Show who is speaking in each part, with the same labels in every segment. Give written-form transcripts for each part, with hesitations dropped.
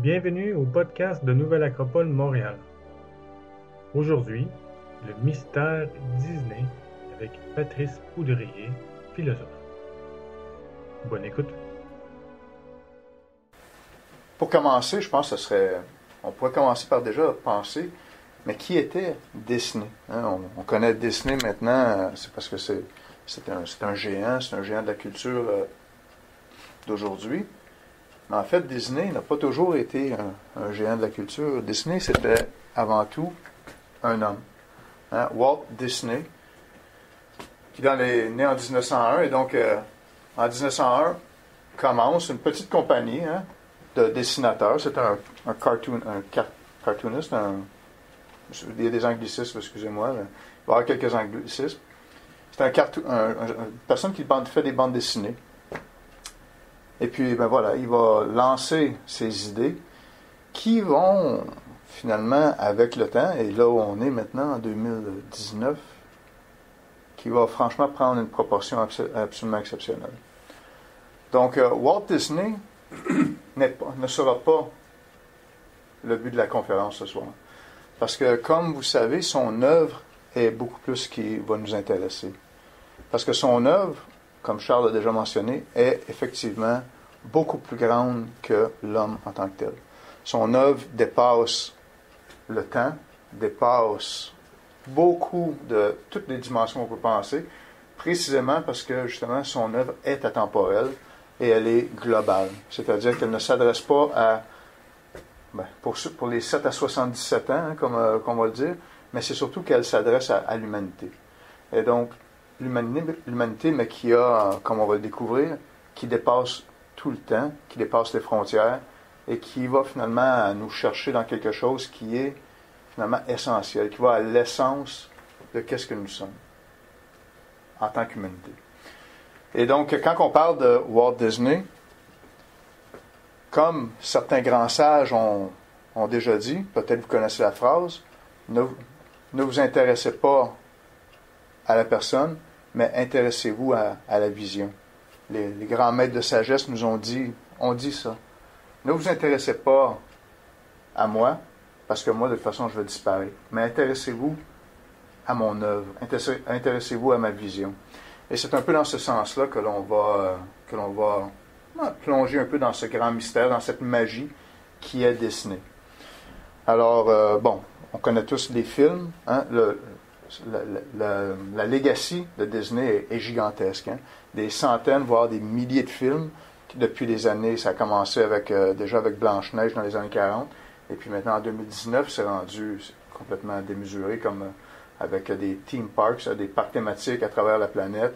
Speaker 1: Bienvenue au podcast de Nouvelle Acropole Montréal. Aujourd'hui, le mystère Disney avec Patrice Poudrier, philosophe. Bonne écoute.
Speaker 2: Pour commencer, je pense que on pourrait commencer par déjà penser, mais qui était Disney? On connaît Disney maintenant, c'est parce que c'est un géant de la culture d'aujourd'hui. Mais en fait, Disney n'a pas toujours été un géant de la culture. Disney, c'était avant tout un homme. Walt Disney, qui est né en 1901, et donc en 1901 commence une petite compagnie de dessinateurs. C'est un cartooniste. Il y a des anglicismes, excusez-moi. Il va y avoir quelques anglicismes. C'est une personne qui fait des bandes dessinées. Et puis, ben voilà, il va lancer ses idées qui vont, finalement, avec le temps, et là où on est maintenant, en 2019, qui va franchement prendre une proportion absolument exceptionnelle. Donc, Walt Disney ne sera pas le but de la conférence ce soir. Parce que, comme vous savez, son œuvre est beaucoup plus ce qui va nous intéresser. Parce que son œuvre, comme Charles a déjà mentionné, est effectivement beaucoup plus grande que l'homme en tant que tel. Son œuvre dépasse le temps, dépasse beaucoup de toutes les dimensions qu'on peut penser, précisément parce que, justement, son œuvre est atemporelle et elle est globale. C'est-à-dire qu'elle ne s'adresse pas à, pour les 7 à 77 ans, comme on va le dire, mais c'est surtout qu'elle s'adresse à l'humanité. Et donc, l'humanité, mais qui a, comme on va le découvrir, qui dépasse tout le temps, qui dépasse les frontières et qui va finalement nous chercher dans quelque chose qui est finalement essentiel, qui va à l'essence de qu'est-ce que nous sommes en tant qu'humanité. Et donc, quand on parle de Walt Disney, comme certains grands sages ont déjà dit, peut-être vous connaissez la phrase, ne vous intéressez pas à la personne, mais intéressez-vous à la vision. Les grands maîtres de sagesse nous ont dit ça. Ne vous intéressez pas à moi, parce que moi, de toute façon, je vais disparaître. Mais intéressez-vous à mon œuvre. Intéressez-vous à ma vision. Et c'est un peu dans ce sens-là que l'on va plonger un peu dans ce grand mystère, dans cette magie qui est Disney. Alors, on connaît tous les films. La legacy de Disney est gigantesque. Des centaines, voire des milliers de films. Depuis des années, ça a commencé déjà avec Blanche-Neige dans les années 40. Et puis maintenant, en 2019, c'est rendu complètement démesuré, comme avec des theme parks, des parcs thématiques à travers la planète,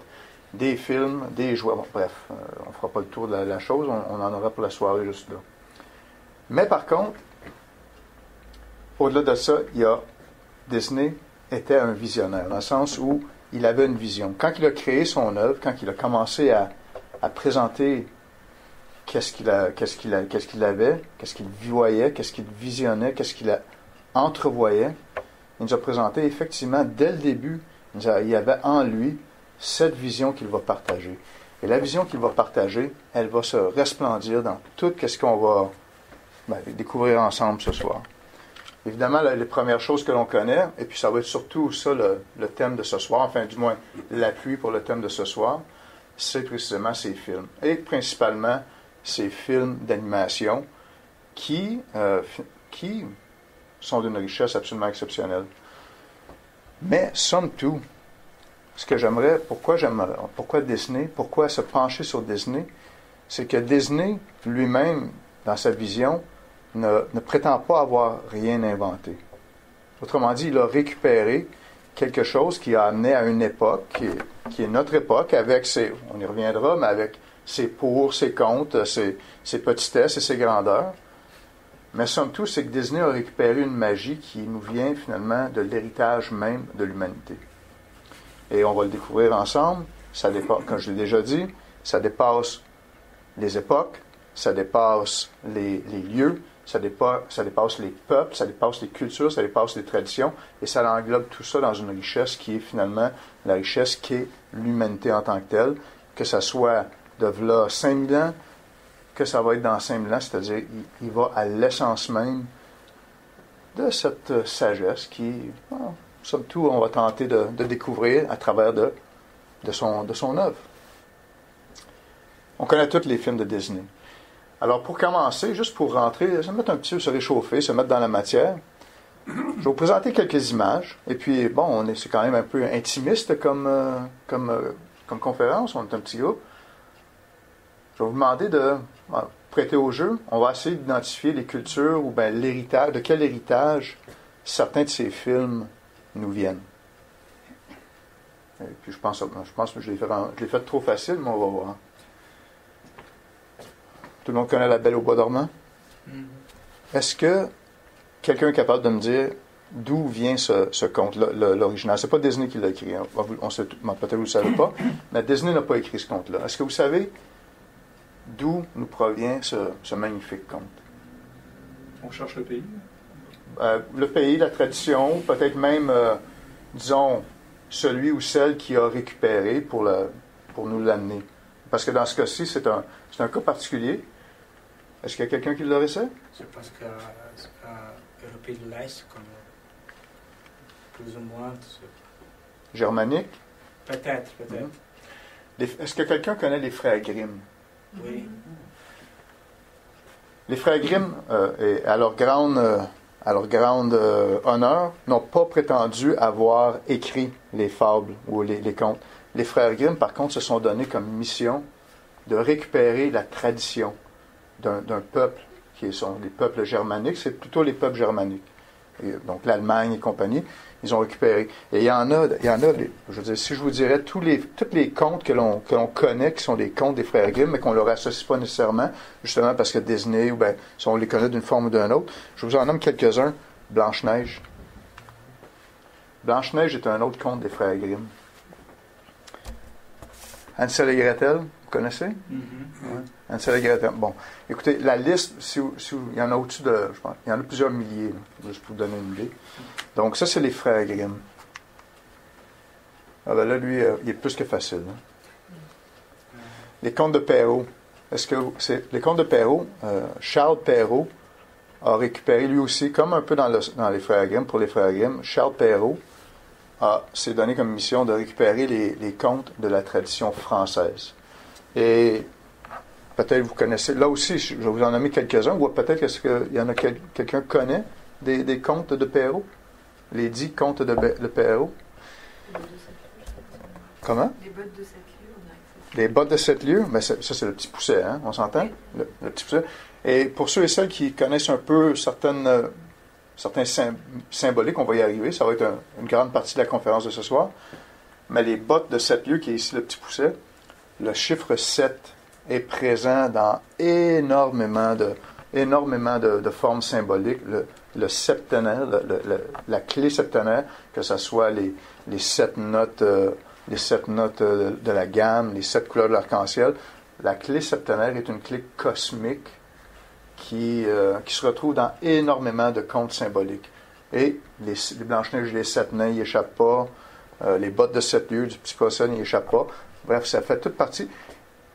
Speaker 2: des films, des jouets. Bon, bref, on ne fera pas le tour de la chose. On en aura pour la soirée juste là. Mais par contre, au-delà de ça, Disney était un visionnaire, dans le sens où il avait une vision. Quand il a créé son œuvre, quand il a commencé à présenter qu'est-ce qu'il avait, qu'est-ce qu'il voyait, qu'est-ce qu'il visionnait, qu'est-ce qu'il entrevoyait, il nous a présenté effectivement, dès le début, il y avait en lui cette vision qu'il va partager. Et la vision qu'il va partager, elle va se resplendir dans tout ce qu'on va découvrir ensemble ce soir. Évidemment, les premières choses que l'on connaît, et puis ça va être surtout ça le thème de ce soir, enfin du moins l'appui pour le thème de ce soir, c'est précisément ces films. Et principalement ces films d'animation qui sont d'une richesse absolument exceptionnelle. Mais somme toute, ce que j'aimerais, pourquoi Disney, pourquoi se pencher sur Disney, c'est que Disney lui-même, dans sa vision, ne prétend pas avoir rien inventé. Autrement dit, il a récupéré quelque chose qui a amené à une époque, qui est notre époque, avec on y reviendra, mais avec ses pour, ses contre, ses petitesses et ses grandeurs. Mais somme toute, c'est que Disney a récupéré une magie qui nous vient finalement de l'héritage même de l'humanité. Et on va le découvrir ensemble. Ça dépasse, comme je l'ai déjà dit, ça dépasse les époques, ça dépasse les lieux, ça dépasse les peuples, ça dépasse les cultures, ça dépasse les traditions, et ça englobe tout ça dans une richesse qui est finalement la richesse qu'est l'humanité en tant que telle, que ça soit de v'là 5000 ans, que ça va être dans Saint-Milan, c'est-à-dire il va à l'essence même de cette sagesse qui, somme toute, on va tenter de découvrir à travers de son œuvre. On connaît tous les films de Disney. Alors, pour commencer, juste pour rentrer, se mettre un petit peu, se réchauffer, se mettre dans la matière, je vais vous présenter quelques images. Et puis, bon, c'est quand même un peu intimiste comme conférence. On est un petit groupe. Je vais vous demander de prêter au jeu. On va essayer d'identifier les cultures ou bien l'héritage, de quel héritage certains de ces films nous viennent. Et puis, je pense que je l'ai fait trop facile, mais on va voir. Tout le monde connaît La Belle au bois dormant? Est-ce que quelqu'un est capable de me dire d'où vient ce conte, l'original? C'est pas Disney qui l'a écrit. Hein. Peut-être que vous ne le savez pas, mais Disney n'a pas écrit ce conte-là. Est-ce que vous savez d'où nous provient ce magnifique conte?
Speaker 3: On cherche le pays?
Speaker 2: Le pays, la tradition, peut-être même, disons, celui ou celle qui a récupéré pour nous l'amener. Parce que dans ce cas-ci, c'est un cas particulier. Est-ce qu'il y a quelqu'un qui l'aurait sait?
Speaker 4: C'est parce que le pays de l'Est, comme plus ou moins.
Speaker 2: Germanique?
Speaker 4: Peut-être.
Speaker 2: Est-ce que quelqu'un connaît les frères Grimm?
Speaker 4: Oui.
Speaker 2: Les frères Grimm, à leur grande honneur, n'ont pas prétendu avoir écrit les fables ou les contes. Les frères Grimm, par contre, se sont donnés comme mission de récupérer la tradition d'un peuple qui sont les peuples germaniques. C'est plutôt les peuples germaniques. Et donc l'Allemagne et compagnie, ils ont récupéré. Et il y en a, je veux dire, si je vous dirais tous les contes que l'on connaît, qui sont des contes des frères Grimm, mais qu'on ne leur associe pas nécessairement, justement parce que Disney, ou bien, si on les connaît d'une forme ou d'une autre, je vous en nomme quelques-uns. Blanche-Neige. Blanche-Neige est un autre conte des frères Grimm. Hansel et Gretel, vous connaissez? Ouais. Hansel et Gretel. Bon, écoutez, la liste, il y en a au-dessus de, je pense, il y en a plusieurs milliers, là, juste pour vous donner une idée. Donc, ça, c'est les frères Grimm. Ah ben là, lui, il est plus que facile. Hein. Les contes de Perrault. Les contes de Perrault, Charles Perrault a récupéré lui aussi, comme un peu dans les frères Grimm, pour les frères Grimm, Charles Perrault s'est donné comme mission de récupérer les contes de la tradition française. Et peut-être vous connaissez, là aussi, je vais vous en nommer quelques-uns, ou peut-être est-ce qu'il y en a quelqu'un connaît des contes de Perrault? Les 10 contes de Perrault? Comment? Les bottes de 7 lieues. Les bottes de 7 lieues? Mais ça, c'est le petit Pousset, hein? On s'entend? Le petit Pousset. Et pour ceux et celles qui connaissent un peu certains symboliques, on va y arriver, ça va être une grande partie de la conférence de ce soir, mais les bottes de 7 lieues, qui est ici le petit Pousset, le chiffre 7 est présent dans énormément de formes symboliques. Le septenaire, la clé septenaire, que ce soit les 7 notes, de la gamme, les 7 couleurs de l'arc-en-ciel, la clé septenaire est une clé cosmique qui se retrouve dans énormément de contes symboliques. Et les Blanche-Neige et les 7 nains n'y échappent pas. Les bottes de 7 lieues du petit Poisson n'y échappent pas. Bref, ça fait toute partie.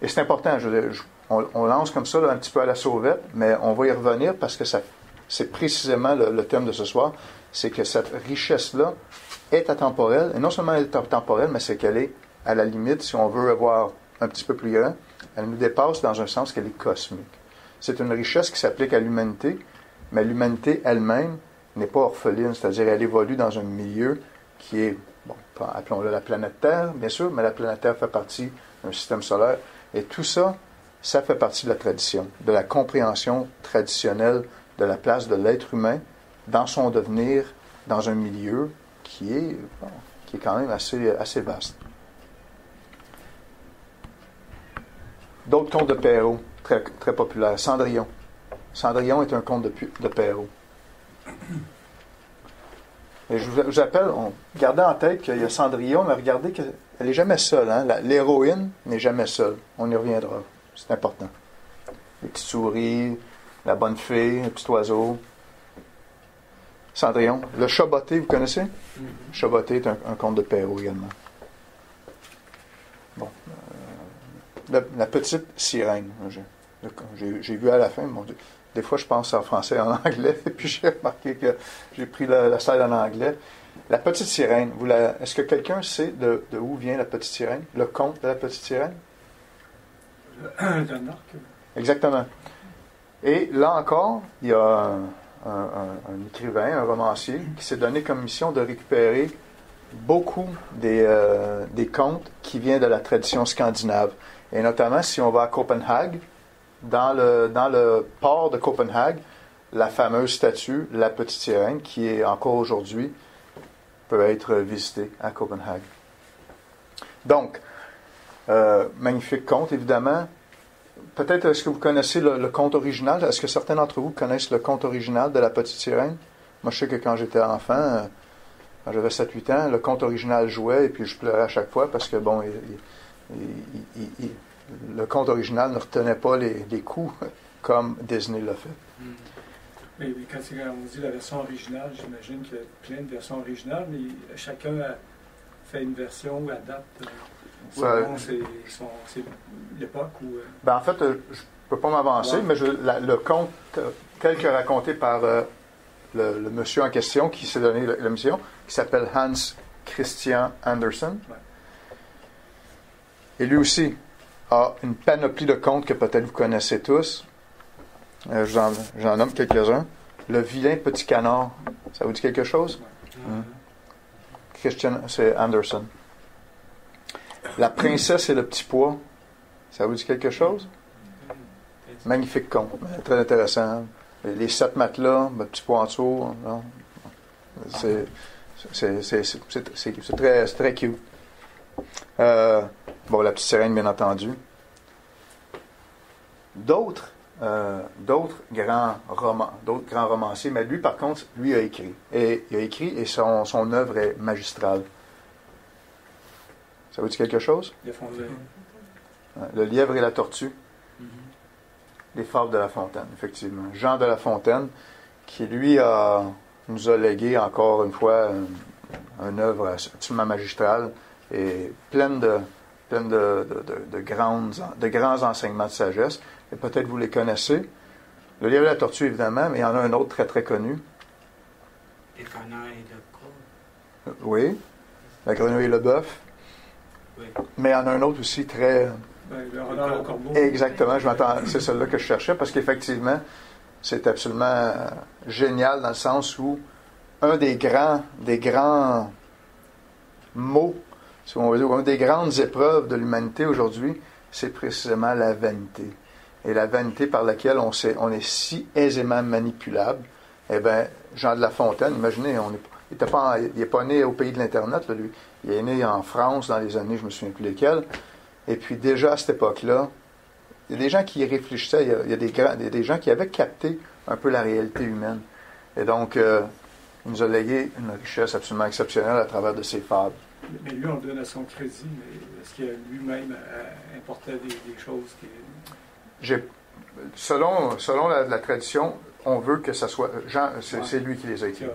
Speaker 2: Et c'est important. On lance comme ça, là, un petit peu à la sauvette, mais on va y revenir parce que c'est précisément le thème de ce soir. C'est que cette richesse-là est atemporelle. Et non seulement elle est atemporelle, mais c'est qu'elle est, à la limite, si on veut avoir un petit peu plus grand, elle nous dépasse dans un sens qu'elle est cosmique. C'est une richesse qui s'applique à l'humanité, mais l'humanité elle-même n'est pas orpheline, c'est-à-dire elle évolue dans un milieu qui est, bon, appelons-le la planète Terre, bien sûr, mais la planète Terre fait partie d'un système solaire. Et tout ça, ça fait partie de la tradition, de la compréhension traditionnelle de la place de l'être humain dans son devenir, dans un milieu qui est quand même assez vaste. D'autres contes de Perrault, très, très populaires. Cendrillon. Cendrillon est un conte de Perrault. Et je vous appelle, gardez en tête qu'il y a Cendrillon, mais regardez qu'elle n'est jamais seule. Hein? L'héroïne n'est jamais seule. On y reviendra. C'est important. Les petites souris, la bonne fée, le petit oiseau. Cendrillon. Le chat botté, vous connaissez? Le chat botté est un conte de Perrault également. Bon. La petite sirène. J'ai vu à la fin, mon Dieu. Des fois, je pense en français et en anglais, puis j'ai remarqué que j'ai pris la slide en anglais. La petite sirène, est-ce que quelqu'un sait de où vient la petite sirène? Le conte de la petite sirène?
Speaker 3: D'un arc.
Speaker 2: Exactement. Et là encore, il y a un écrivain, un romancier, qui s'est donné comme mission de récupérer beaucoup des contes qui viennent de la tradition scandinave. Et notamment, si on va à Copenhague, dans le port de Copenhague, la fameuse statue, la petite sirène, qui est encore aujourd'hui, peut être visitée à Copenhague. Donc, magnifique conte, évidemment. Peut-être, est-ce que vous connaissez le conte original? Est-ce que certains d'entre vous connaissent le conte original de la petite sirène? Moi, je sais que quand j'étais enfant, quand j'avais 7-8 ans, le conte original jouait et puis je pleurais à chaque fois parce que, bon, le conte original ne retenait pas les coups comme Disney l'a fait.
Speaker 3: Mais quand on dit la version originale, j'imagine qu'il y a plein de versions originales, mais chacun fait une version ou adapte selon c'est l'époque ou...
Speaker 2: Ben, en fait, je ne peux pas m'avancer, mais le conte tel que raconté par le monsieur en question qui s'est donné la mission, qui s'appelle Hans Christian Andersen.
Speaker 3: Ouais.
Speaker 2: Et lui aussi a une panoplie de contes que peut-être vous connaissez tous. J'en nomme quelques-uns. Le vilain petit canard, ça vous dit quelque chose?
Speaker 3: Ouais.
Speaker 2: Christian, c'est Andersen. La princesse et le petit pois, ça vous dit quelque chose? Magnifique conte, très intéressant. Les 7 matelas, le petit pois en dessous, non? C'est très cute. Bon, la petite sirène, bien entendu. D'autres grands romanciers, mais lui, par contre, lui a écrit. Et il a écrit et son œuvre est magistrale. Ça vous dit quelque chose? Le lièvre et la tortue. Les fables de La Fontaine, effectivement. Jean de La Fontaine, qui lui nous a légué encore une fois une œuvre absolument magistrale et pleine de grands enseignements de sagesse. Et peut-être vous les connaissez. Le lièvre et la tortue, évidemment, mais il y en a un autre très très connu.
Speaker 4: Les canards et le corps.
Speaker 2: Oui. La grenouille et le bœuf.
Speaker 4: Oui.
Speaker 2: Mais il y en a un autre aussi très...
Speaker 3: le renard et le corbeau.
Speaker 2: Exactement, c'est celui-là que je cherchais parce qu'effectivement, c'est absolument génial dans le sens où un des grands mots, si on veut dire, une des grandes épreuves de l'humanité aujourd'hui, c'est précisément la vanité. Et la vanité par laquelle on est si aisément manipulable. Eh bien, Jean de La Fontaine, imaginez, il n'est pas né au pays de l'Internet, là, lui. Il est né en France dans les années, je ne me souviens plus lesquelles. Et puis déjà à cette époque-là, il y a des gens qui y réfléchissaient, il y a des gens qui avaient capté un peu la réalité humaine. Et donc, il nous a légué une richesse absolument exceptionnelle à travers de ses fables.
Speaker 3: Mais lui, on le donne à son crédit, mais est-ce qu'il a lui-même importé des choses qui...
Speaker 2: Selon la tradition, on veut que ça soit... c'est lui qui les a écrits.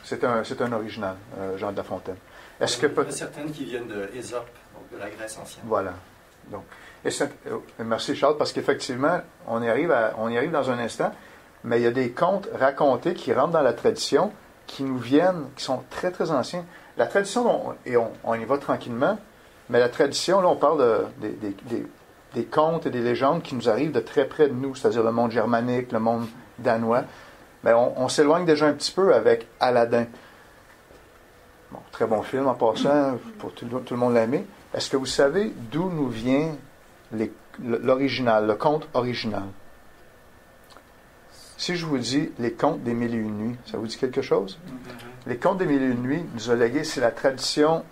Speaker 2: C'est un original, Jean de La Fontaine. Est-ce que
Speaker 5: il y en a certaines qui viennent de Ésope, donc de la Grèce ancienne.
Speaker 2: Voilà. Donc, merci Charles, parce qu'effectivement, on y arrive dans un instant, mais il y a des contes racontés qui rentrent dans la tradition, qui nous viennent, qui sont très très anciens. La tradition, on y va tranquillement, mais la tradition, là, on parle des contes et des légendes qui nous arrivent de très près de nous, c'est-à-dire le monde germanique, le monde danois. Mais on s'éloigne déjà un petit peu avec Aladdin. Bon, très bon film en passant, pour tout le monde l'a aimé. Est-ce que vous savez d'où nous vient l'original, le conte original? Si je vous dis les contes des Mille et une nuits, ça vous dit quelque chose? Les contes des Mille et une nuits nous a légué, c'est la tradition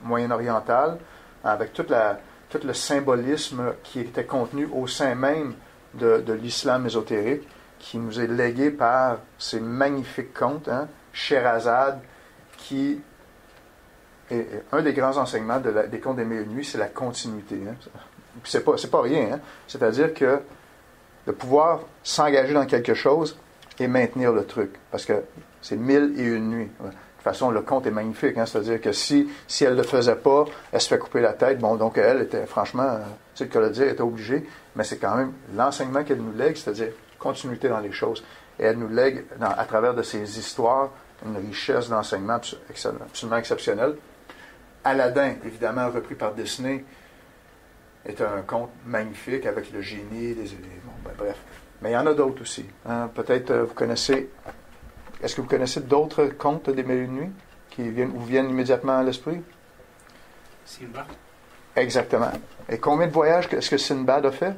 Speaker 2: moyen-orientale, avec tout le symbolisme qui était contenu au sein même de l'islam ésotérique, qui nous est légué par ces magnifiques contes, Scheherazade, qui est un des grands enseignements des contes des Mille et une nuits, c'est la continuité. Puis c'est pas rien. C'est-à-dire que de pouvoir s'engager dans quelque chose et maintenir le truc. Parce que c'est 1001 nuits. De toute façon, le conte est magnifique. C'est-à-dire que si elle ne le faisait pas, elle se fait couper la tête. Bon, donc elle était, franchement, c'est le cas de dire, elle était obligée. mais c'est quand même l'enseignement qu'elle nous lègue, c'est-à-dire continuité dans les choses. Et elle nous lègue, à travers de ses histoires, une richesse d'enseignement absolument exceptionnelle. Aladdin, évidemment repris par Disney, est un conte magnifique avec le génie, bref. Mais il y en a d'autres aussi. Hein. Peut-être vous connaissez... Est-ce que vous connaissez d'autres contes des Mille et une nuits qui vous viennent immédiatement à l'esprit?
Speaker 4: Sinbad.
Speaker 2: Exactement. Et combien de voyages est-ce que Sinbad a fait?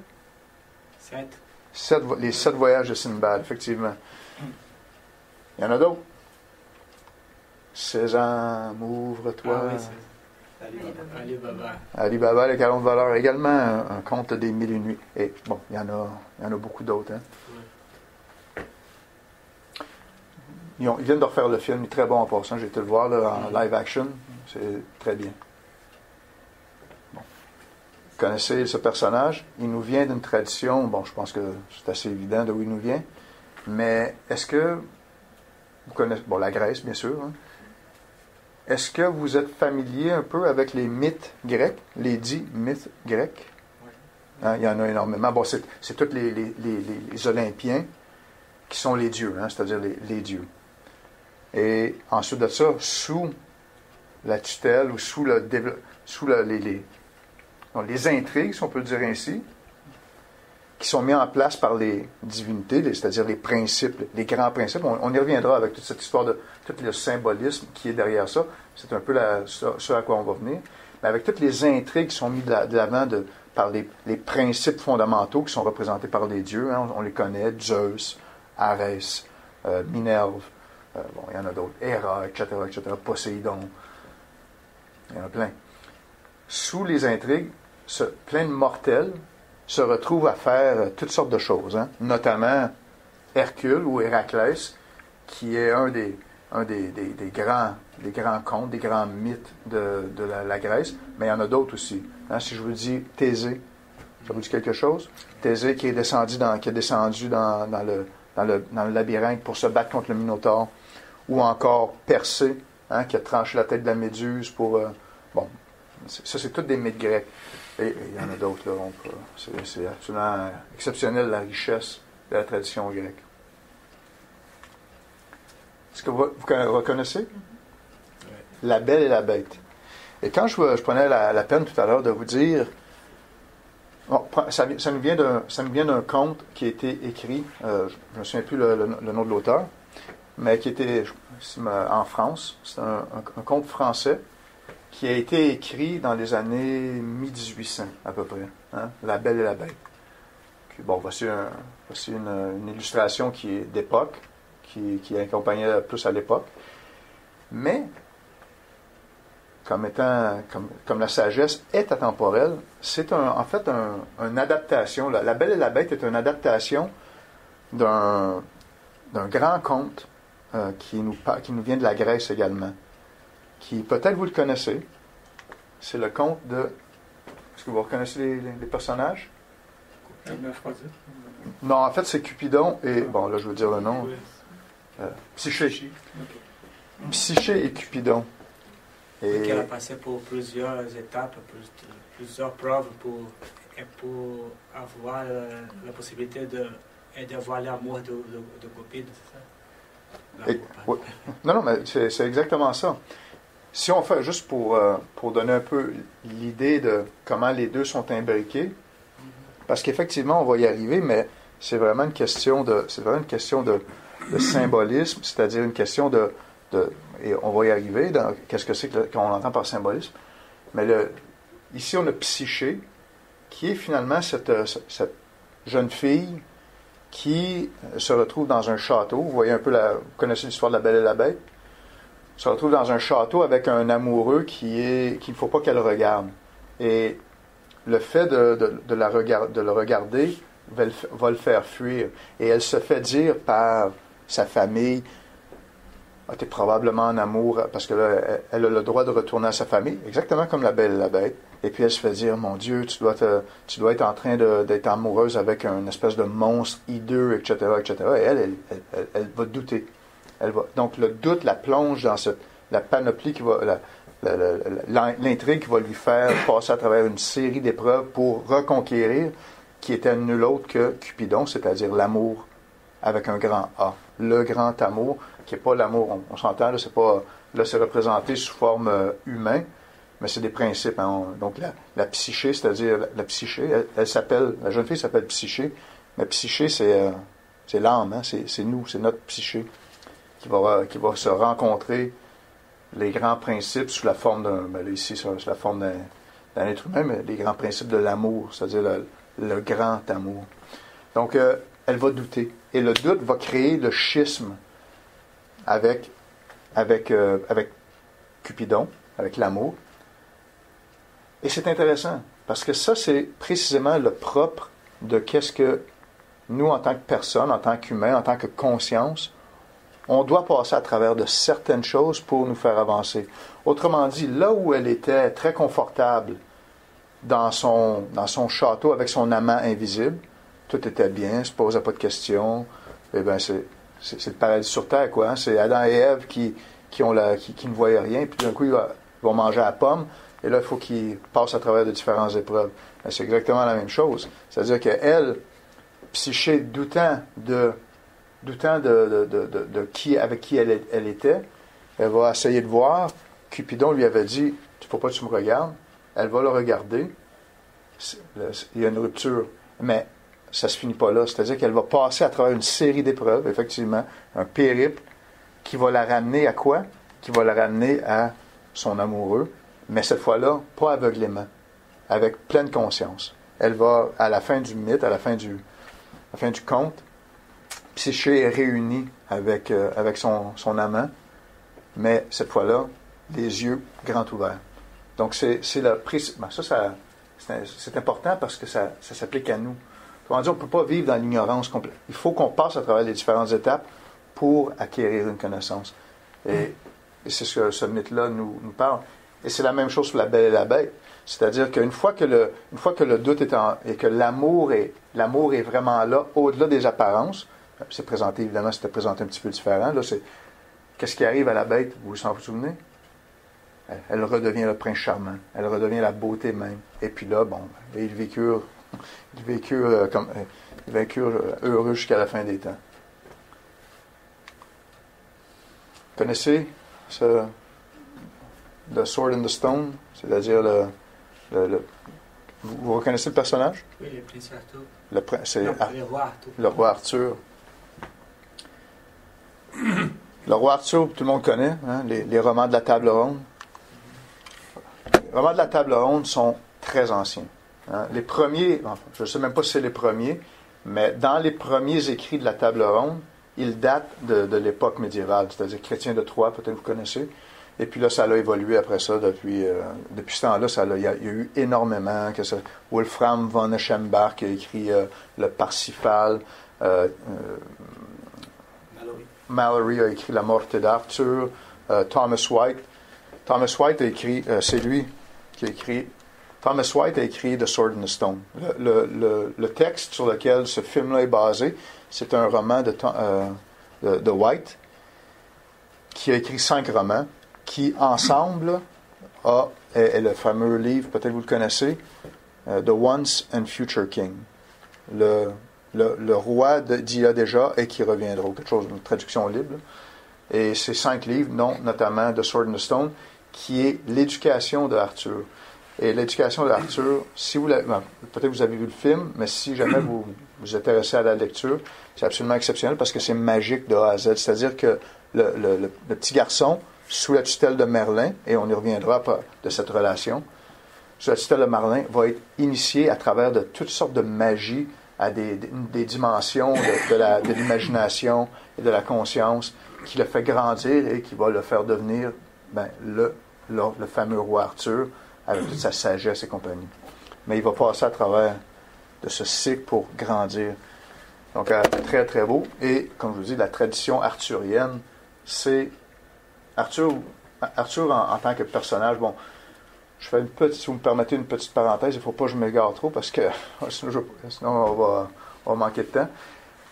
Speaker 4: 7.
Speaker 2: Les 7 voyages de Sinbad, effectivement. Il y en a d'autres. Sésame, ouvre-toi.
Speaker 4: Ah oui, Ali Baba.
Speaker 2: Ali Baba, les 40 voleurs, également un conte des Mille et une nuits. Et bon, il y en a beaucoup d'autres. Hein. Ils viennent de refaire le film, il est très bon en passant. J'ai été le voir là, en live action. C'est très bien. Bon. Vous connaissez ce personnage. Il nous vient d'une tradition, bon, je pense que c'est assez évident d'où il nous vient. Mais est-ce que vous connaissez, bon, la Grèce, bien sûr. Hein. Est-ce que vous êtes familier un peu avec les mythes grecs, les dits mythes grecs? Hein, il y en a énormément. Bon, c'est tous les Olympiens qui sont les dieux, hein, c'est-à-dire les dieux. Et ensuite de ça, sous la tutelle ou sous les intrigues, si on peut le dire ainsi, qui sont mis en place par les divinités, c'est-à-dire les principes, les grands principes. On y reviendra avec toute cette histoire de tout le symbolisme qui est derrière ça. C'est un peu ce à quoi on va venir. Mais avec toutes les intrigues qui sont mises de l'avant par les principes fondamentaux qui sont représentés par les dieux. Hein, on les connaît, Zeus, Arès, Minerve, bon, il y en a d'autres, Héra, etc., Poséidon. Il y en a plein. Sous les intrigues, plein de mortels se retrouvent à faire toutes sortes de choses, hein, notamment Hercule ou Héraclès, qui est un des grands contes, des grands mythes de la Grèce, mais il y en a d'autres aussi. Hein, si je vous dis Thésée, ça vous dit quelque chose? Thésée qui est descendu dans le labyrinthe pour se battre contre le Minotaure, ou encore Persée, hein, qui a tranché la tête de la Méduse pour... bon, ça c'est tous des mythes grecs. Et il y en a d'autres, là. C'est absolument exceptionnel la richesse de la tradition grecque. Est-ce que vous reconnaissez? La Belle et la Bête. Et quand je prenais la peine tout à l'heure de vous dire... Bon, ça nous vient d'un conte qui a été écrit, je ne me souviens plus le nom de l'auteur, mais qui était en France. C'est un conte français qui a été écrit dans les années 1800 à peu près. Hein? La Belle et la Bête. Puis, bon, voici une illustration qui est d'époque, qui accompagnait plus à l'époque. Mais, comme la sagesse est atemporelle, c'est en fait une adaptation. La Belle et la Bête est une adaptation d'un grand conte qui nous vient de la Grèce également. Qui, peut-être vous le connaissez. C'est le conte de... Est-ce que vous reconnaissez les personnages? Non, en fait, c'est Cupidon et... Bon, là, je veux dire le nom. Psyché. Psyché et Cupidon.
Speaker 4: Et qu'elle a passé pour plusieurs étapes, plusieurs preuves pour avoir la possibilité d'avoir l'amour de Cupide, c'est ça?
Speaker 2: Oui. Non, mais c'est exactement ça. Si on fait, juste pour donner un peu l'idée de comment les deux sont imbriqués, parce qu'effectivement, on va y arriver, mais c'est vraiment une question de symbolisme, c'est-à-dire une question et on va y arriver dans qu'est-ce que c'est qu'on entend par symbolisme. Mais ici, on a Psyché, qui est finalement cette jeune fille qui se retrouve dans un château. Vous voyez un peu vous connaissez l'histoire de la Belle et la Bête? Se retrouve dans un château avec un amoureux qu'il ne faut pas qu'elle regarde. Et le fait de le regarder va le faire fuir. Et elle se fait dire par sa famille, tu es probablement en amour, parce que là, elle a le droit de retourner à sa famille, exactement comme la Belle et la Bête. Et puis elle se fait dire, mon Dieu, tu dois être en train d'être amoureuse avec une espèce de monstre hideux, etc., etc. Et elle va douter. Donc le doute la plonge dans la panoplie qui va... l'intrigue qui va lui faire passer à travers une série d'épreuves pour reconquérir qui était nul autre que Cupidon, c'est-à-dire l'amour avec un grand A. Le grand amour, qui n'est pas l'amour, on s'entend, là, c'est représenté sous forme humaine, mais c'est des principes. Hein. Donc la psyché, c'est-à-dire la psyché, elle s'appelle, la jeune fille s'appelle Psyché, mais psyché, c'est l'âme, hein, c'est nous, c'est notre psyché qui va se rencontrer les grands principes sous la forme ici, sous la forme d'un être humain, mais les grands principes de l'amour, c'est-à-dire le grand amour. Donc, elle va douter. Et le doute va créer le schisme avec Cupidon, avec l'amour. Et c'est intéressant, parce que ça, c'est précisément le propre de qu'est-ce que nous, en tant que personne, en tant qu'humain, en tant que conscience, on doit passer à travers de certaines choses pour nous faire avancer. Autrement dit, là où elle était très confortable dans son château avec son amant invisible, tout était bien, ne se posait pas de questions, eh bien, c'est le paradis sur terre, quoi. Hein? C'est Adam et Ève qui ne voyaient rien, puis d'un coup, ils vont manger à la pomme, et là, il faut qu'ils passent à travers de différentes épreuves. Mais c'est exactement la même chose. C'est-à-dire qu'elle, Psyché, doutant de qui, avec qui elle était, elle va essayer de voir. Cupidon lui avait dit, il ne faut pas que tu me regardes. Elle va le regarder. Il y a une rupture. Mais ça ne se finit pas là. C'est-à-dire qu'elle va passer à travers une série d'épreuves, effectivement, un périple qui va la ramener à quoi? Qui va la ramener à son amoureux, mais cette fois-là, pas aveuglément, avec pleine conscience. Elle va, à la fin du mythe, à la fin du conte, Psyché est réunie avec son amant, mais cette fois-là, les yeux grands ouverts. Donc, c'est le principe. C'est important parce que ça s'applique à nous. On ne peut pas vivre dans l'ignorance complète. Il faut qu'on passe à travers les différentes étapes pour acquérir une connaissance. Et c'est ce que ce mythe-là nous parle. Et c'est la même chose sur la Belle et la Bête. C'est-à-dire qu'une fois que le doute et que l'amour est vraiment là, au-delà des apparences, c'est présenté, évidemment, c'était présenté un petit peu différent. Là, qu'est-ce qui arrive à la bête, vous vous souvenez? Elle redevient le prince charmant. Elle redevient la beauté même. Et puis là, ils vécurent heureux jusqu'à la fin des temps. Vous connaissez The Sword and the Stone? C'est-à-dire vous reconnaissez le personnage?
Speaker 4: Oui, le prince Arthur.
Speaker 2: Le
Speaker 4: roi Arthur.
Speaker 2: Le roi Arthur. Le roi Arthur, tout le monde connaît, hein, les romans de la Table Ronde. Les romans de la Table Ronde sont très anciens. Hein. Les premiers, je ne sais même pas si c'est les premiers, mais dans les premiers écrits de la Table Ronde, ils datent de l'époque médiévale, c'est-à-dire Chrétien de Troyes, peut-être vous connaissez. Et puis là, ça a évolué après ça, depuis ce temps-là, il y a eu énormément, Wolfram von Eschenbach qui a écrit le Parsifal, Mallory a écrit La Morte d'Arthur, Thomas White a écrit, c'est lui qui a écrit, Thomas White a écrit The Sword and the Stone. Le texte sur lequel ce film-là est basé, c'est un roman de White, qui a écrit 5 romans, qui ensemble est le fameux livre, peut-être vous le connaissez, The Once and Future King. Le roi d'il y a déjà et qui reviendra, quelque chose, une traduction libre. Et ces 5 livres, notamment The Sword and the Stone, qui est l'éducation de Arthur. Et l'éducation de Arthur, si vous peut-être vous avez vu le film, mais si jamais vous vous intéressez à la lecture, c'est absolument exceptionnel parce que c'est magique de A à Z. C'est-à-dire que le petit garçon, sous la tutelle de Merlin, et on y reviendra de cette relation, sous la tutelle de Merlin, va être initié à travers de toutes sortes de magies à des dimensions de l'imagination et de la conscience qui le fait grandir et qui va le faire devenir le fameux roi Arthur avec toute sa sagesse et compagnie. Mais il va passer à travers de ce cycle pour grandir. Donc, très, très beau. Et, comme je vous dis, la tradition arthurienne, c'est Arthur en tant que personnage. Bon, je fais si vous me permettez une petite parenthèse, il ne faut pas que je m'égare trop parce que sinon on va manquer de temps.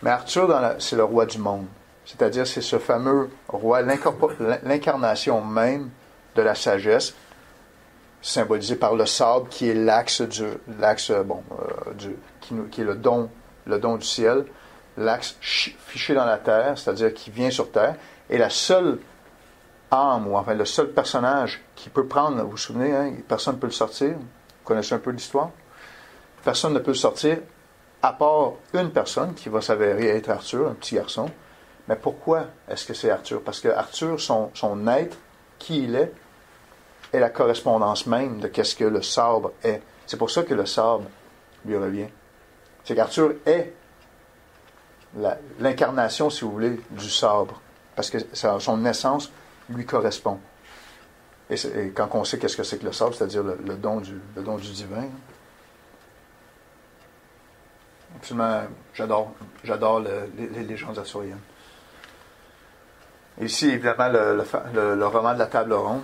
Speaker 2: Mais Arthur, c'est le roi du monde. C'est-à-dire, c'est ce fameux roi, l'incarnation même de la sagesse. symbolisé par le sable, qui est l'axe qui est le don du ciel, l'axe fiché dans la terre, c'est-à-dire qui vient sur terre, et la seule âme, ou enfin le seul personnage qui peut prendre, vous vous souvenez, hein, personne ne peut le sortir, vous connaissez un peu l'histoire, personne ne peut le sortir, à part une personne qui va s'avérer être Arthur, un petit garçon. Mais pourquoi est-ce que c'est Arthur? Parce que Arthur, son être, qui il est la correspondance même de qu'est-ce que le sabre est. C'est pour ça que le sabre lui revient. C'est qu'Arthur est l'incarnation, si vous voulez, du sabre. Parce que son essence lui correspond. Et quand on sait qu'est-ce que c'est que le sabre, c'est-à-dire le don du divin. Absolument, j'adore les légendes arthuriennes. Ici, évidemment, le roman de la table ronde.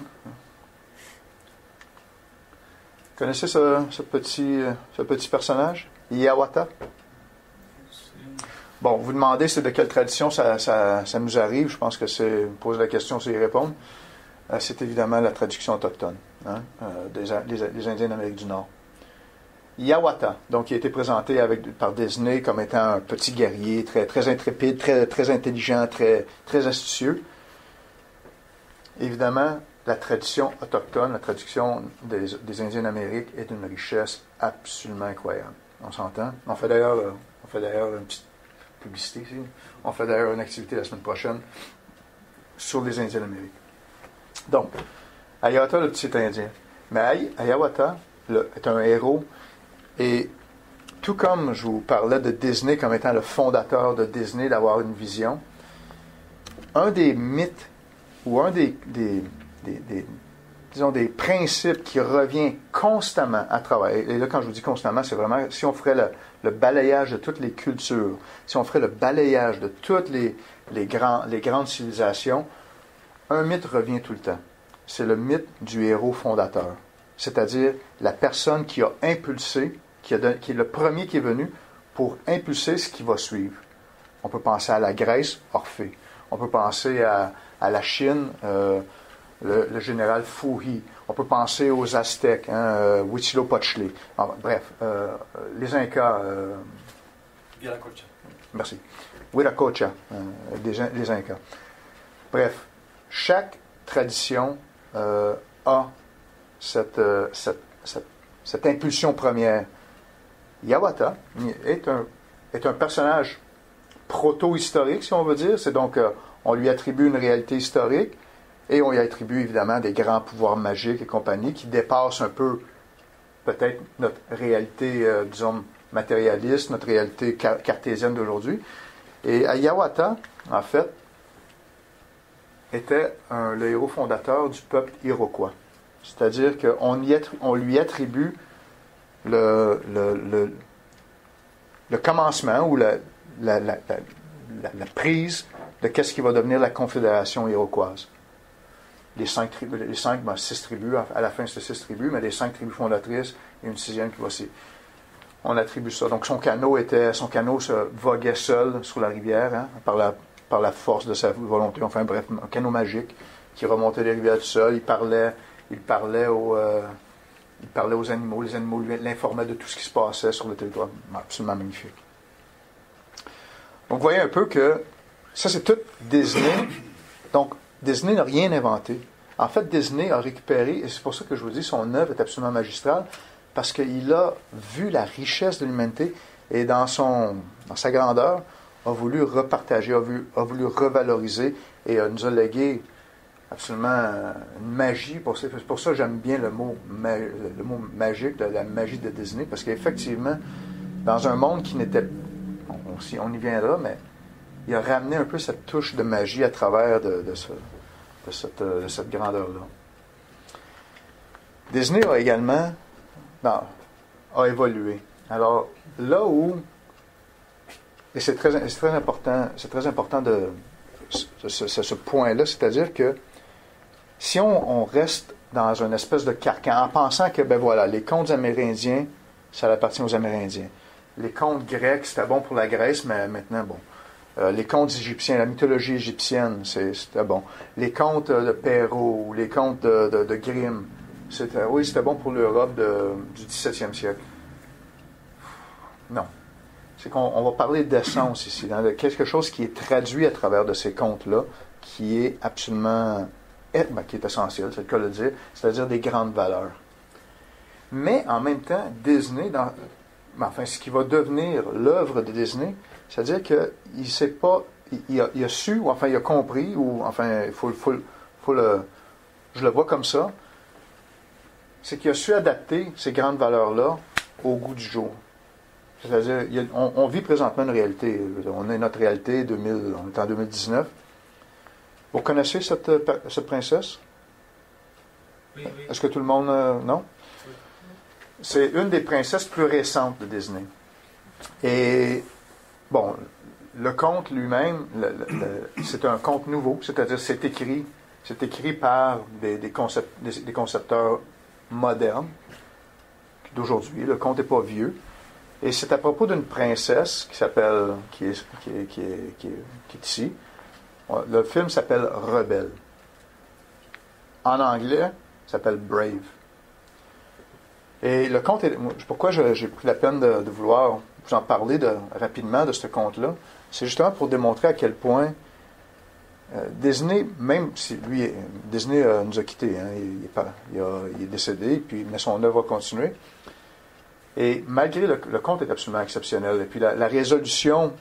Speaker 2: Vous connaissez ce petit personnage? Hiawatha? Bon, vous demandez c'est de quelle tradition ça nous arrive. Je pense que vous posez la question, c'est y répondre. C'est évidemment la traduction autochtone, hein, des Indiens d'Amérique du Nord. Hiawatha, donc, qui a été présenté par Disney comme étant un petit guerrier, très, très intrépide, très, très intelligent, très, très astucieux. Évidemment, la tradition autochtone, la tradition des Indiens d'Amérique est d'une richesse absolument incroyable. On s'entend? On fait d'ailleurs une petite publicité ici. On fait d'ailleurs une activité la semaine prochaine sur les Indiens d'Amérique. Donc, Hiawatha, le petit Indien. Mais Hiawatha est un héros. Et tout comme je vous parlais de Disney comme étant le fondateur de Disney, d'avoir une vision, un des mythes ou un des principes qui revient constamment à travers, et là quand je vous dis constamment, c'est vraiment, si on ferait le balayage de toutes les cultures, si on ferait le balayage de toutes les grandes civilisations, un mythe revient tout le temps. C'est le mythe du héros fondateur. C'est-à-dire la personne qui a impulsé, qui est le premier qui est venu pour impulser ce qui va suivre. On peut penser à la Grèce, Orphée. On peut penser à la Chine, le général Fouhi. On peut penser aux Aztèques, Huitzilopochtli. Bref, les Incas.
Speaker 5: Viracocha.
Speaker 2: Merci. Viracocha, les Incas. Bref, chaque tradition a cette impulsion première. Hiawatha est un personnage proto-historique, si on veut dire. C'est donc, on lui attribue une réalité historique et on lui attribue évidemment des grands pouvoirs magiques et compagnie qui dépassent un peu peut-être notre réalité, disons, matérialiste, notre réalité cartésienne d'aujourd'hui. Et Hiawatha, en fait, était le héros fondateur du peuple iroquois. C'est-à-dire qu'on lui attribue le commencement ou la prise de qu'est-ce qui va devenir la Confédération iroquoise. Les 6 tribus, à la fin c'est 6 tribus, mais les 5 tribus fondatrices et une 6e qui va s'y. On attribue ça. Donc son canot se voguait seul sur la rivière, hein, par la force de sa volonté. Enfin bref, un canot magique qui remontait les rivières tout seul. Il parlait aux animaux. Les animaux l'informaient de tout ce qui se passait sur le territoire. Absolument magnifique. Donc, vous voyez un peu que ça, c'est tout Disney. Donc, Disney n'a rien inventé. En fait, Disney a récupéré, et c'est pour ça que je vous dis, son œuvre est absolument magistrale, parce qu'il a vu la richesse de l'humanité et dans sa grandeur, a voulu repartager, a voulu revaloriser et nous a légué absolument une magie. Pour ça que j'aime bien le mot magique, la magie de Disney, parce qu'effectivement, dans un monde qui n'était, on y viendra, mais il a ramené un peu cette touche de magie à travers de cette grandeur-là. Disney a également a évolué. Alors, là où, et c'est très important de ce point-là, c'est-à-dire que si on reste dans une espèce de carcan, en pensant que, les contes amérindiens, ça appartient aux Amérindiens. Les contes grecs, c'était bon pour la Grèce, mais maintenant, les contes égyptiens, la mythologie égyptienne, c'était bon. Les contes de Perrault, les contes de Grimm, Oui, c'était bon pour l'Europe du 17e siècle. Non. C'est qu'on va parler d'essence ici, dans quelque chose qui est traduit à travers de ces contes-là, qui est absolument, qui est essentiel, c'est le cas de le dire, c'est-à-dire des grandes valeurs. Mais en même temps, Disney, ce qui va devenir l'œuvre de Disney, c'est-à-dire qu'il ne sait pas, il a su, ou enfin il a compris, ou enfin, je le vois comme ça, c'est qu'il a su adapter ces grandes valeurs-là au goût du jour. C'est-à-dire, on vit présentement une réalité. On est notre réalité, on est en 2019. Vous connaissez cette princesse?
Speaker 4: Oui.
Speaker 2: Est-ce que tout le monde... non? C'est une des princesses plus récentes de Disney. Et, bon, le conte lui-même, c'est un conte nouveau, c'est-à-dire c'est écrit par des concepteurs modernes d'aujourd'hui. Le conte n'est pas vieux. Et c'est à propos d'une princesse qui est ici. Le film s'appelle Rebelle. En anglais, il s'appelle Brave. Et le conte pourquoi j'ai pris la peine de vouloir vous en parler rapidement de ce conte-là, c'est justement pour démontrer à quel point Disney, même si lui, Disney nous a quittés, hein, il est décédé, mais son œuvre a continué. Et malgré le conte est absolument exceptionnel. Et puis la résolution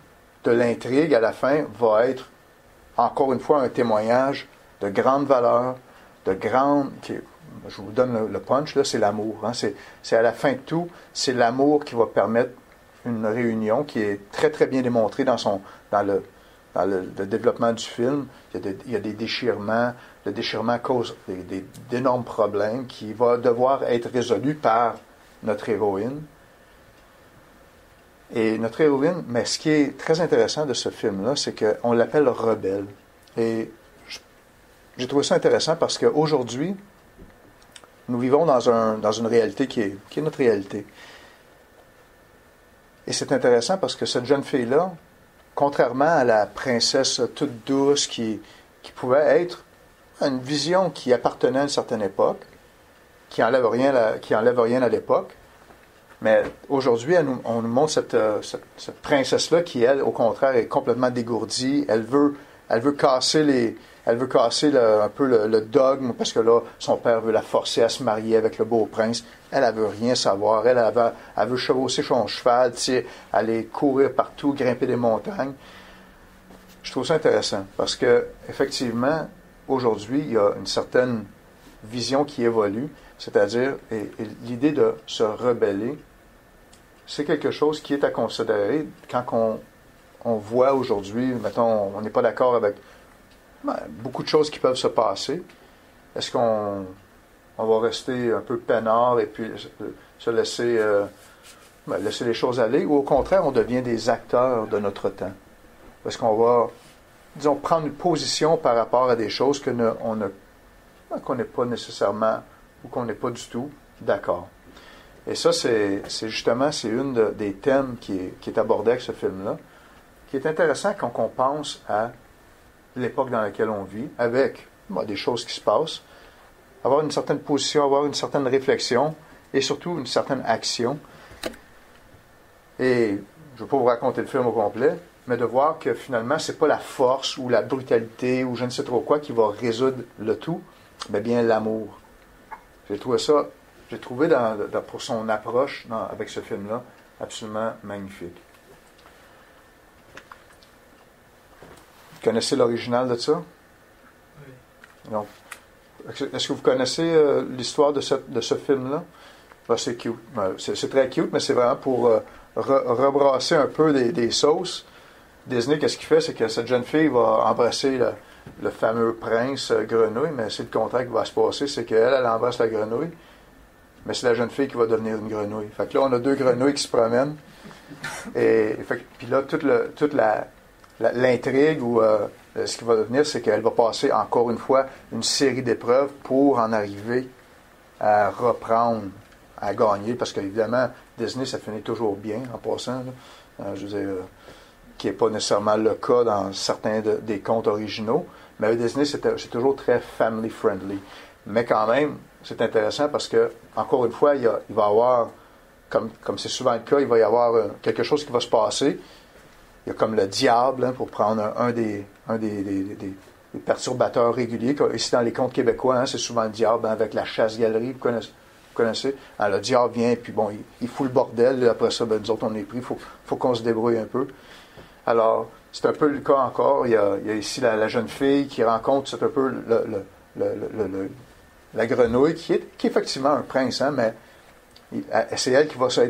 Speaker 2: de l'intrigue à la fin va être, encore une fois, un témoignage de grande valeur, je vous donne le punch, là, c'est l'amour. Hein, c'est à la fin de tout, c'est l'amour qui va permettre une réunion qui est très, très bien démontrée dans le développement du film. Il y a des déchirements. Le déchirement cause d'énormes problèmes qui vont devoir être résolus par notre héroïne. Et notre héroïne, mais ce qui est très intéressant de ce film-là, c'est qu'on l'appelle rebelle. Et j'ai trouvé ça intéressant parce qu'aujourd'hui, nous vivons dans une réalité qui est notre réalité. Et c'est intéressant parce que cette jeune fille-là, contrairement à la princesse toute douce qui pouvait être une vision qui appartenait à une certaine époque, qui enlève rien à l'époque, mais aujourd'hui, on nous montre cette princesse-là qui, elle, au contraire, est complètement dégourdie. Elle veut casser un peu le dogme, parce que là, son père veut la forcer à se marier avec le beau prince. Elle veut rien savoir. Elle veut chevaucher son cheval, aller courir partout, grimper des montagnes. Je trouve ça intéressant, parce que effectivement, aujourd'hui, il y a une certaine vision qui évolue, c'est-à-dire et l'idée de se rebeller, c'est quelque chose qui est à considérer quand on voit aujourd'hui, mettons, on n'est pas d'accord avec beaucoup de choses qui peuvent se passer. Est-ce qu'on va rester un peu peinard et puis se laisser les choses aller, ou au contraire, on devient des acteurs de notre temps? Est-ce qu'on va, disons, prendre une position par rapport à des choses qu'on n'est pas nécessairement ou qu'on n'est pas du tout d'accord? Et ça, c'est une des thèmes qui est abordé avec ce film-là, qui est intéressant quand on pense à l'époque dans laquelle on vit, avec des choses qui se passent, avoir une certaine position, avoir une certaine réflexion et surtout une certaine action. Et je ne vais pas vous raconter le film au complet, mais de voir que finalement, c'est pas la force ou la brutalité ou je ne sais trop quoi qui va résoudre le tout, mais bien l'amour. J'ai trouvé pour son approche avec ce film-là absolument magnifique. Vous connaissez l'original de ça?
Speaker 4: Oui.
Speaker 2: Donc, est-ce que vous connaissez l'histoire de ce film-là? Ben, c'est cute. C'est très cute, mais c'est vraiment pour rebrasser un peu des sauces. Disney, qu'est-ce qu'il fait? C'est que cette jeune fille va embrasser le fameux prince grenouille, mais c'est le contraire qui va se passer. C'est qu'elle embrasse la grenouille, mais c'est la jeune fille qui va devenir une grenouille. Fait que là, on a deux grenouilles qui se promènent. Puis là, toute l'intrigue ou ce qui va devenir, c'est qu'elle va passer encore une fois une série d'épreuves pour en arriver à reprendre, à gagner, parce qu'évidemment, Disney, ça finit toujours bien en passant. Je veux dire, qui n'est pas nécessairement le cas dans certains des contes originaux, mais avec Disney, c'est toujours très family friendly. Mais quand même, c'est intéressant parce que, encore une fois, il va y avoir, comme c'est souvent le cas, il va y avoir quelque chose qui va se passer. Il y a comme le diable, pour prendre un des perturbateurs réguliers. Ici, dans les contes québécois, c'est souvent le diable, avec la chasse-galerie, vous connaissez. Le diable vient, puis bon, il fout le bordel. Là, après ça, nous autres, on est pris. Il faut qu'on se débrouille un peu. Alors, c'est un peu le cas encore. Il y a ici la jeune fille qui rencontre, c'est un peu la grenouille, qui est effectivement un prince, mais c'est elle qui va se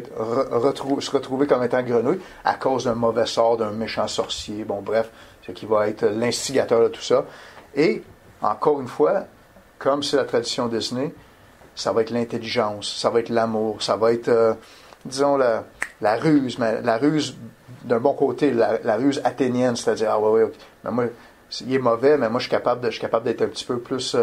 Speaker 2: retrouver comme étant grenouille à cause d'un mauvais sort, d'un méchant sorcier. Bon, bref, c'est qui va être l'instigateur de tout ça. Et, encore une fois, comme c'est la tradition Disney, ça va être l'intelligence, ça va être l'amour, ça va être, disons, la ruse, mais la ruse d'un bon côté, la ruse athénienne, c'est-à-dire, ah ouais, okay. Mais moi, il est mauvais, mais moi, je suis capable d'être un petit peu plus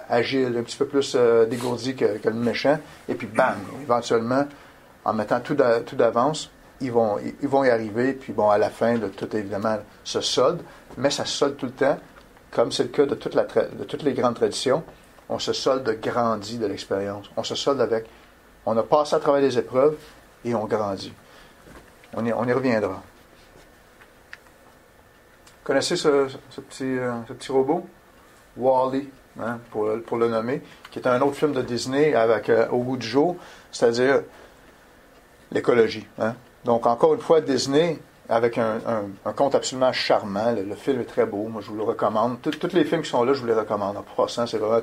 Speaker 2: agile, un petit peu plus dégourdi que le méchant. Et puis, bam, éventuellement, en mettant tout d'avance, ils vont y arriver. Puis, bon, à la fin, tout évidemment se solde, mais ça se solde tout le temps, comme c'est le cas de toutes les grandes traditions. On se solde grandi de l'expérience. On se solde avec, on a passé à travers les épreuves et on grandit. On y reviendra. Vous connaissez ce petit robot? Wall-E, pour le nommer, qui est un autre film de Disney avec au goût du jour, c'est-à-dire l'écologie. Donc, encore une fois, Disney, avec un conte absolument charmant. Le film est très beau, moi je vous le recommande. Tous les films qui sont là, je vous les recommande. En passant, c'est vraiment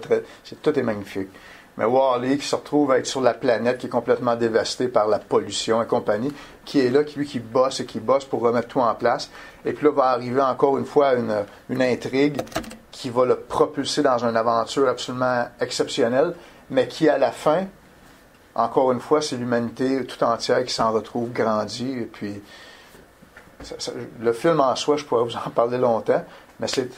Speaker 2: tout est magnifique. Mais Wall-E qui se retrouve à être sur la planète qui est complètement dévastée par la pollution et compagnie, qui est là, qui bosse pour remettre tout en place. Et puis là va arriver encore une fois une intrigue qui va le propulser dans une aventure absolument exceptionnelle, mais qui à la fin, encore une fois, c'est l'humanité tout entière qui s'en retrouve grandie. Et puis le film en soi, je pourrais vous en parler longtemps, mais c'est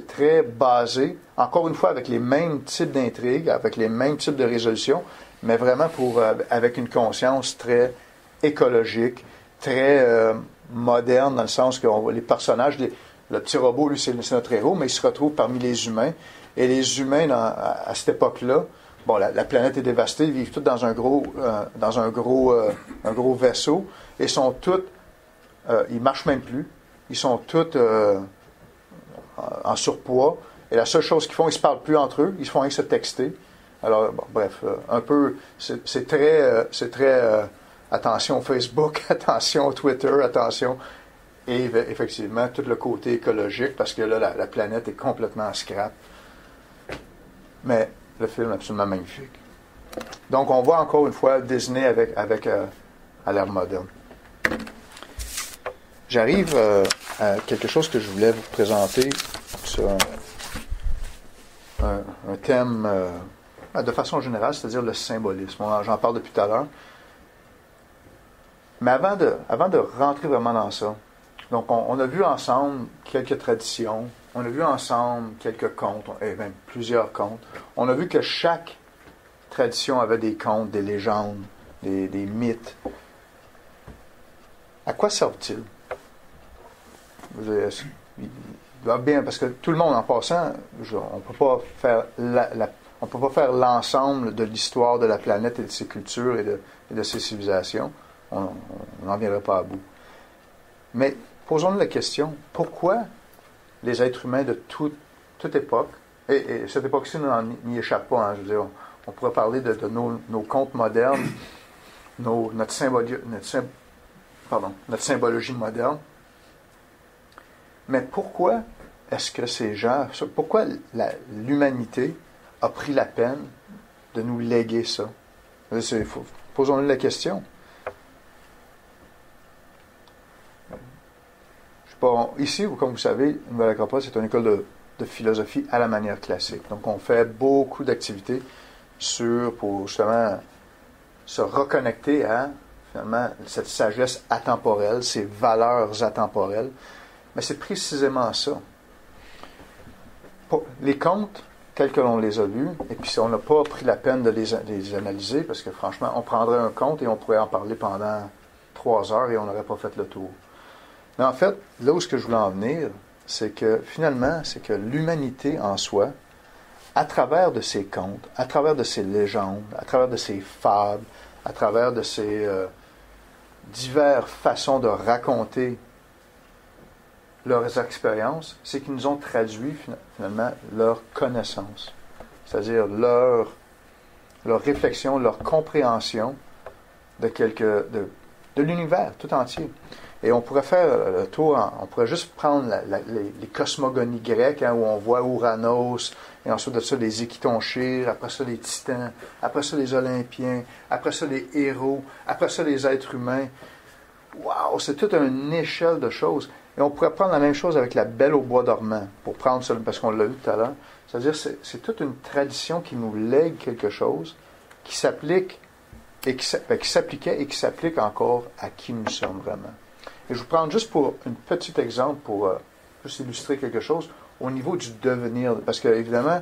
Speaker 2: très basé, encore une fois, avec les mêmes types d'intrigues, avec les mêmes types de résolutions, mais vraiment avec une conscience très écologique, très moderne, dans le sens que les personnages, le petit robot, lui, c'est notre héros, mais il se retrouve parmi les humains. Et les humains, à cette époque-là, bon, la planète est dévastée, ils vivent tous dans un gros vaisseau, et sont tous, ils marchent même plus, ils sont tous en surpoids, et la seule chose qu'ils font, ils se parlent plus entre eux, ils se font rien que se texter. Alors, bon, bref, un peu, c'est très attention au Facebook, attention au Twitter, attention, et effectivement, tout le côté écologique, parce que là, la planète est complètement en scrap. Mais le film est absolument magnifique. Donc, on voit encore une fois Disney avec à l'ère moderne. J'arrive à quelque chose que je voulais vous présenter sur un thème de façon générale, c'est-à-dire le symbolisme. J'en parle depuis tout à l'heure. Mais avant de rentrer vraiment dans ça, donc on a vu ensemble quelques traditions, on a vu ensemble quelques contes, et même plusieurs contes. On a vu que chaque tradition avait des contes, des légendes, des mythes. À quoi servent-ils? Il doit bien, parce que tout le monde, en passant, on ne peut pas faire l'ensemble de l'histoire de la planète et de ses cultures et de ses civilisations. On n'en viendrait pas à bout. Mais posons-nous la question, pourquoi les êtres humains de toute époque, et cette époque-ci n'y échappe pas, je veux dire, on pourrait parler de nos contes modernes, notre symbologie moderne, mais pourquoi est-ce que pourquoi l'humanité a pris la peine de nous léguer ça? Posons-nous la question. Ici, comme vous savez, Nouvelle Acropole, c'est une école de philosophie à la manière classique. Donc, on fait beaucoup d'activités pour justement se reconnecter à, finalement, cette sagesse atemporelle, ces valeurs atemporelles. Mais c'est précisément ça. Les contes, tels que l'on les a vus, et puis on n'a pas pris la peine de les analyser, parce que franchement, on prendrait un conte et on pourrait en parler pendant 3 heures et on n'aurait pas fait le tour. Mais en fait, là où je voulais en venir, c'est que finalement, c'est que l'humanité en soi à travers de ces contes, à travers de ces légendes, à travers de ces fables, à travers de ces diverses façons de raconter leurs expériences, c'est qu'ils nous ont traduit finalement leur connaissance, c'est-à-dire leur réflexion, leur compréhension de l'univers tout entier. Et on pourrait faire le tour, on pourrait juste prendre les cosmogonies grecques, où on voit Ouranos, et ensuite de ça les Équitonchires, après ça les Titans, après ça les Olympiens, après ça les héros, après ça les êtres humains. Wow, c'est toute une échelle de choses. Et on pourrait prendre la même chose avec la Belle au bois dormant, pour prendre ça, parce qu'on l'a vu tout à l'heure. C'est-à-dire c'est toute une tradition qui nous lègue quelque chose, qui s'applique, et qui s'appliquait et qui s'applique encore à qui nous sommes vraiment. Et je vous prends juste pour un petit exemple, pour juste illustrer quelque chose, au niveau du devenir, parce que évidemment,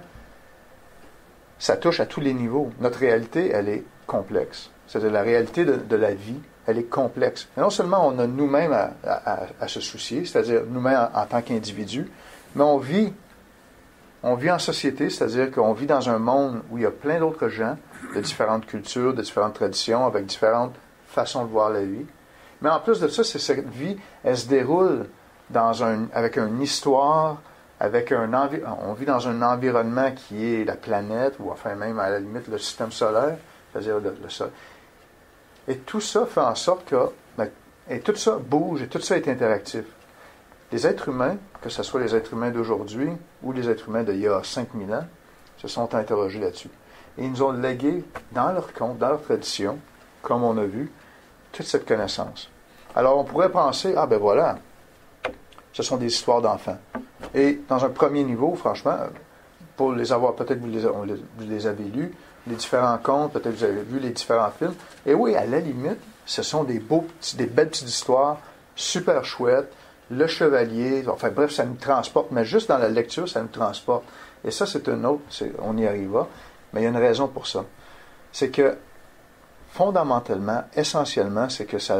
Speaker 2: ça touche à tous les niveaux. Notre réalité, elle est complexe. C'est-à-dire la réalité de la vie, elle est complexe. Et non seulement on a nous-mêmes à se soucier, c'est-à-dire nous-mêmes en tant qu'individus, mais on vit en société, c'est-à-dire qu'on vit dans un monde où il y a plein d'autres gens, de différentes cultures, de différentes traditions, avec différentes façons de voir la vie. Mais en plus de ça, cette vie, elle se déroule avec une histoire, on vit dans un environnement qui est la planète, ou enfin même à la limite le système solaire, c'est-à-dire le Soleil. Et tout ça fait en sorte que, et tout ça bouge, et tout ça est interactif. Les êtres humains, que ce soit les êtres humains d'aujourd'hui ou les êtres humains d'il y a 5000 ans, se sont interrogés là-dessus. Et ils nous ont légué dans leur conte, dans leur tradition, comme on a vu, toute cette connaissance. Alors on pourrait penser, ben voilà, ce sont des histoires d'enfants. Et dans un premier niveau, franchement, pour les avoir, peut-être vous les avez lus, les différents contes, peut-être vous avez vu les différents films. Et oui, à la limite, ce sont des belles petites histoires, super chouettes. Le chevalier, enfin bref, ça nous transporte, mais juste dans la lecture, ça nous transporte. Et ça, c'est un autre, on y arrivera, mais il y a une raison pour ça. C'est que, fondamentalement, essentiellement, c'est que ça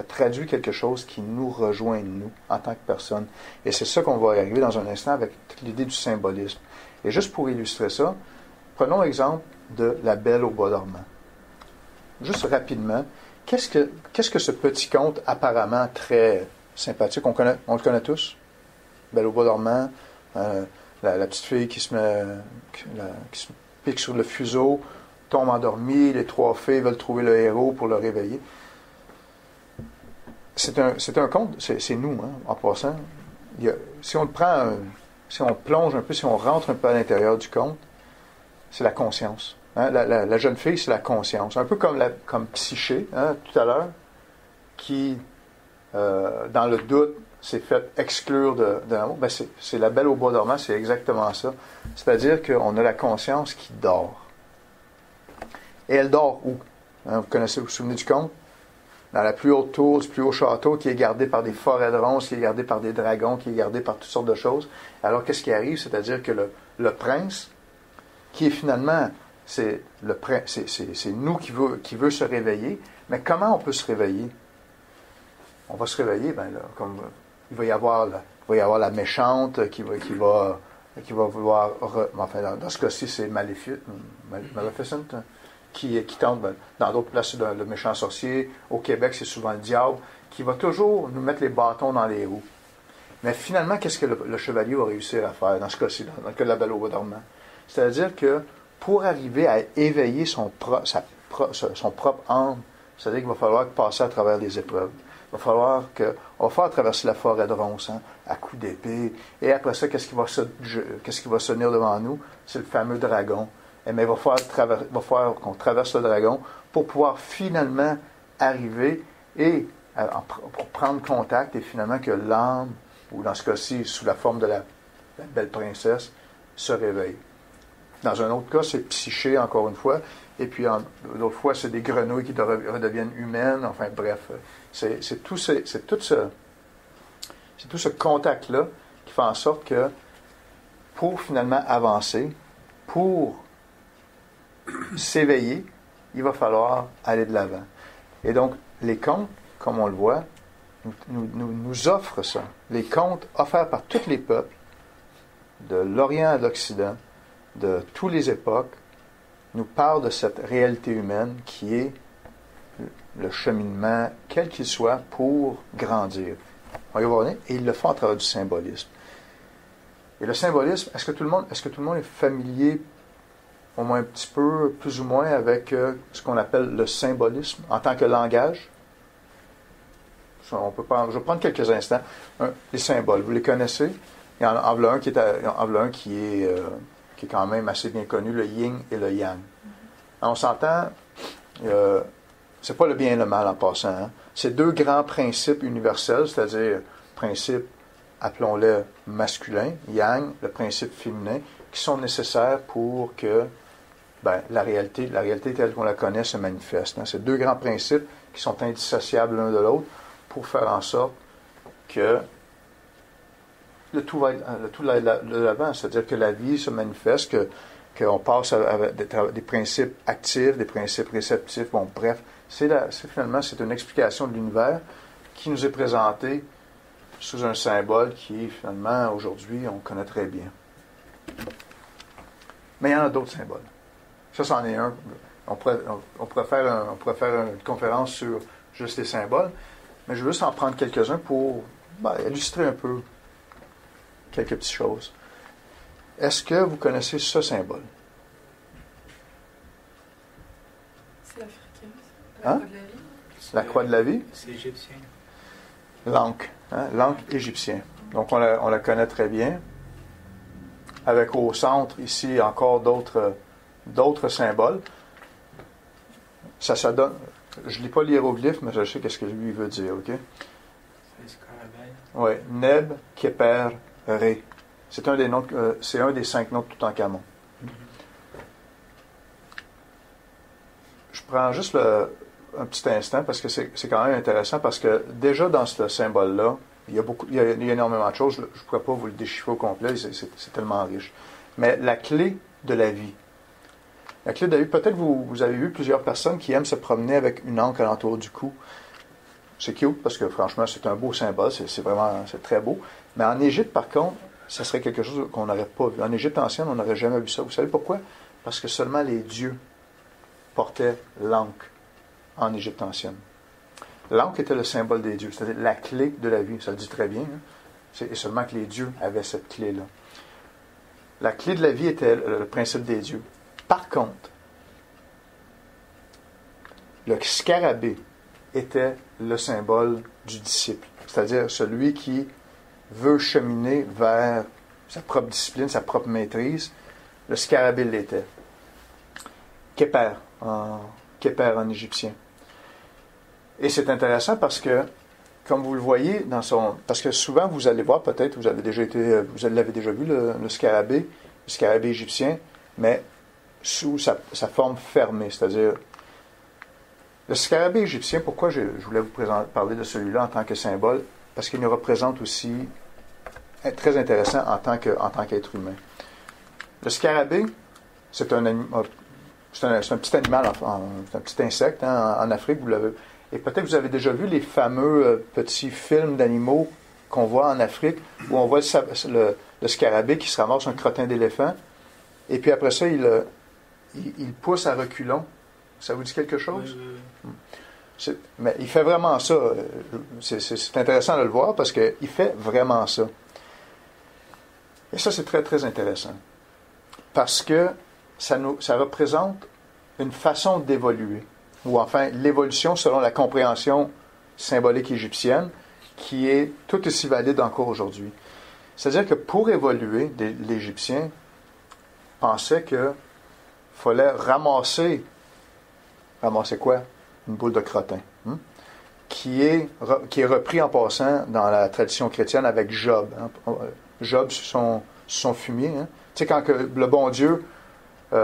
Speaker 2: traduit quelque chose qui nous rejoint, nous, en tant que personne. Et c'est ça qu'on va y arriver dans un instant avec toute l'idée du symbolisme. Et juste pour illustrer ça, prenons l'exemple de la Belle au bois dormant. Juste rapidement, qu'est-ce que ce petit conte apparemment très sympathique, on le connaît tous, Belle au bois dormant, la petite fille qui se pique sur le fuseau, tombe endormie, les trois filles veulent trouver le héros pour le réveiller. C'est un conte, c'est nous, en passant. Si on plonge un peu, si on rentre un peu à l'intérieur du conte, c'est la conscience. La jeune fille, c'est la conscience. Un peu comme Psyché, tout à l'heure, qui, dans le doute, s'est fait exclure de l'amour. C'est la Belle au bois dormant, c'est exactement ça. C'est-à-dire qu'on a la conscience qui dort. Et elle dort où? Vous vous souvenez du conte? Dans la plus haute tour, du plus haut château, qui est gardé par des forêts de ronces, qui est gardé par des dragons, qui est gardé par toutes sortes de choses. Alors, qu'est-ce qui arrive? C'est-à-dire que le prince, qui est finalement, c'est nous qui veut se réveiller. Mais comment on peut se réveiller? On va se réveiller, comme il va y avoir la méchante qui va vouloir, enfin dans ce cas-ci c'est Maleficent, qui tente, dans d'autres places le méchant sorcier, au Québec c'est souvent le diable, qui va toujours nous mettre les bâtons dans les roues. Mais finalement, qu'est-ce que le chevalier va réussir à faire dans ce cas-ci, dans le cas de la Belle au bois dormant? C'est-à-dire que pour arriver à éveiller son propre âme, c'est-à-dire qu'il va falloir passer à travers des épreuves. Il va falloir on va faire traverser la forêt de ronces à coups d'épée. Et après ça, qu'est-ce qui va se tenir devant nous? C'est le fameux dragon. Mais il va falloir qu'on traverse le dragon pour pouvoir finalement arriver et pour prendre contact et finalement que l'âme, ou dans ce cas-ci, sous la forme de la belle princesse, se réveille. Dans un autre cas, c'est Psyché, encore une fois. Et puis, d'autres fois, c'est des grenouilles qui redeviennent humaines. Enfin, bref, c'est tout ce contact-là qui fait en sorte que, pour finalement avancer, pour s'éveiller, il va falloir aller de l'avant. Et donc, les contes, comme on le voit, nous offrent ça. Les contes offerts par tous les peuples, de l'Orient à l'Occident, de toutes les époques nous parle de cette réalité humaine qui est le cheminement, quel qu'il soit, pour grandir. On va y revenir, et il le fait à travers du symbolisme. Et le symbolisme, est-ce que tout le monde est familier, au moins un petit peu, plus ou moins, avec ce qu'on appelle le symbolisme en tant que langage? Je vais prendre quelques instants. Les symboles, vous les connaissez? Il y en a un qui est quand même assez bien connu, le yin et le yang. Alors, on s'entend, c'est pas le bien et le mal en passant. Hein? C'est deux grands principes universels, c'est-à-dire principe, appelons-le masculin, yang, le principe féminin, qui sont nécessaires pour que la réalité telle qu'on la connaît se manifeste. Hein? C'est deux grands principes qui sont indissociables l'un de l'autre pour faire en sorte que le tout va de l'avant, c'est-à-dire que la vie se manifeste, qu'on passe avec des principes actifs, des principes réceptifs. Bon, bref, finalement, c'est une explication de l'univers qui nous est présentée sous un symbole qui, finalement, aujourd'hui, on connaît très bien. Mais il y en a d'autres symboles. Ça, c'en est un. On pourrait faire une conférence sur juste les symboles, mais je veux juste en prendre quelques-uns pour illustrer un peu quelques petites choses. Est-ce que vous connaissez ce symbole?
Speaker 6: C'est africain,
Speaker 2: Hein? La croix de la vie?
Speaker 4: C'est égyptien.
Speaker 2: L'Ankh, hein? L'Ankh égyptien. Donc on la connaît très bien. Avec au centre, ici, encore d'autres symboles. Ça donne... Je ne lis pas l'hiéroglyphe, mais je sais qu'est-ce que lui veut dire, OK?
Speaker 4: C'est scarabée.
Speaker 2: Oui, Neb, Keper, Ré. C'est un des 5 noms de Toutankhamon. Je prends juste un petit instant parce que c'est quand même intéressant parce que déjà dans ce symbole-là, il y a énormément de choses. Je ne pourrais pas vous le déchiffrer au complet, c'est tellement riche. Mais la clé de la vie. La clé de la vie, peut-être vous avez vu plusieurs personnes qui aiment se promener avec une encre alentour du cou. C'est cute parce que franchement, c'est un beau symbole, c'est très beau. Mais en Égypte, par contre, ça serait quelque chose qu'on n'aurait pas vu. En Égypte ancienne, on n'aurait jamais vu ça. Vous savez pourquoi? Parce que seulement les dieux portaient l'encre en Égypte ancienne. L'encre était le symbole des dieux, c'est-à-dire la clé de la vie. Ça le dit très bien. Hein? Et seulement que les dieux avaient cette clé-là. La clé de la vie était le principe des dieux. Par contre, le scarabée était le symbole du disciple, c'est-à-dire celui qui veut cheminer vers sa propre discipline, sa propre maîtrise. Le scarabée l'était. Keper en égyptien. Et c'est intéressant parce que, comme vous le voyez, parce que souvent vous allez voir, peut-être, vous l'avez déjà vu, le scarabée égyptien, mais sous sa forme fermée, c'est-à-dire le scarabée égyptien. Pourquoi je voulais vous parler de celui-là en tant que symbole? Parce qu'il nous représente aussi très intéressant en tant qu'être humain. Le scarabée, c'est un petit animal, c'est un petit insecte en Afrique. Et peut-être vous avez déjà vu les fameux petits films d'animaux qu'on voit en Afrique, où on voit le scarabée qui se ramasse un crottin d'éléphant, et puis après ça, il pousse à reculons. Ça vous dit quelque chose? Mais il fait vraiment ça. C'est intéressant de le voir parce qu'il fait vraiment ça. Et ça, c'est très, très intéressant. Parce que ça représente une façon d'évoluer. Ou enfin, l'évolution selon la compréhension symbolique égyptienne qui est tout aussi valide encore aujourd'hui. C'est-à-dire que pour évoluer, l'Égyptien pensait qu'il fallait ramasser quoi? Une boule de crottin. Qui est repris en passant dans la tradition chrétienne avec Job. Hein. Job, son fumier. Hein. Tu sais, quand le bon Dieu, il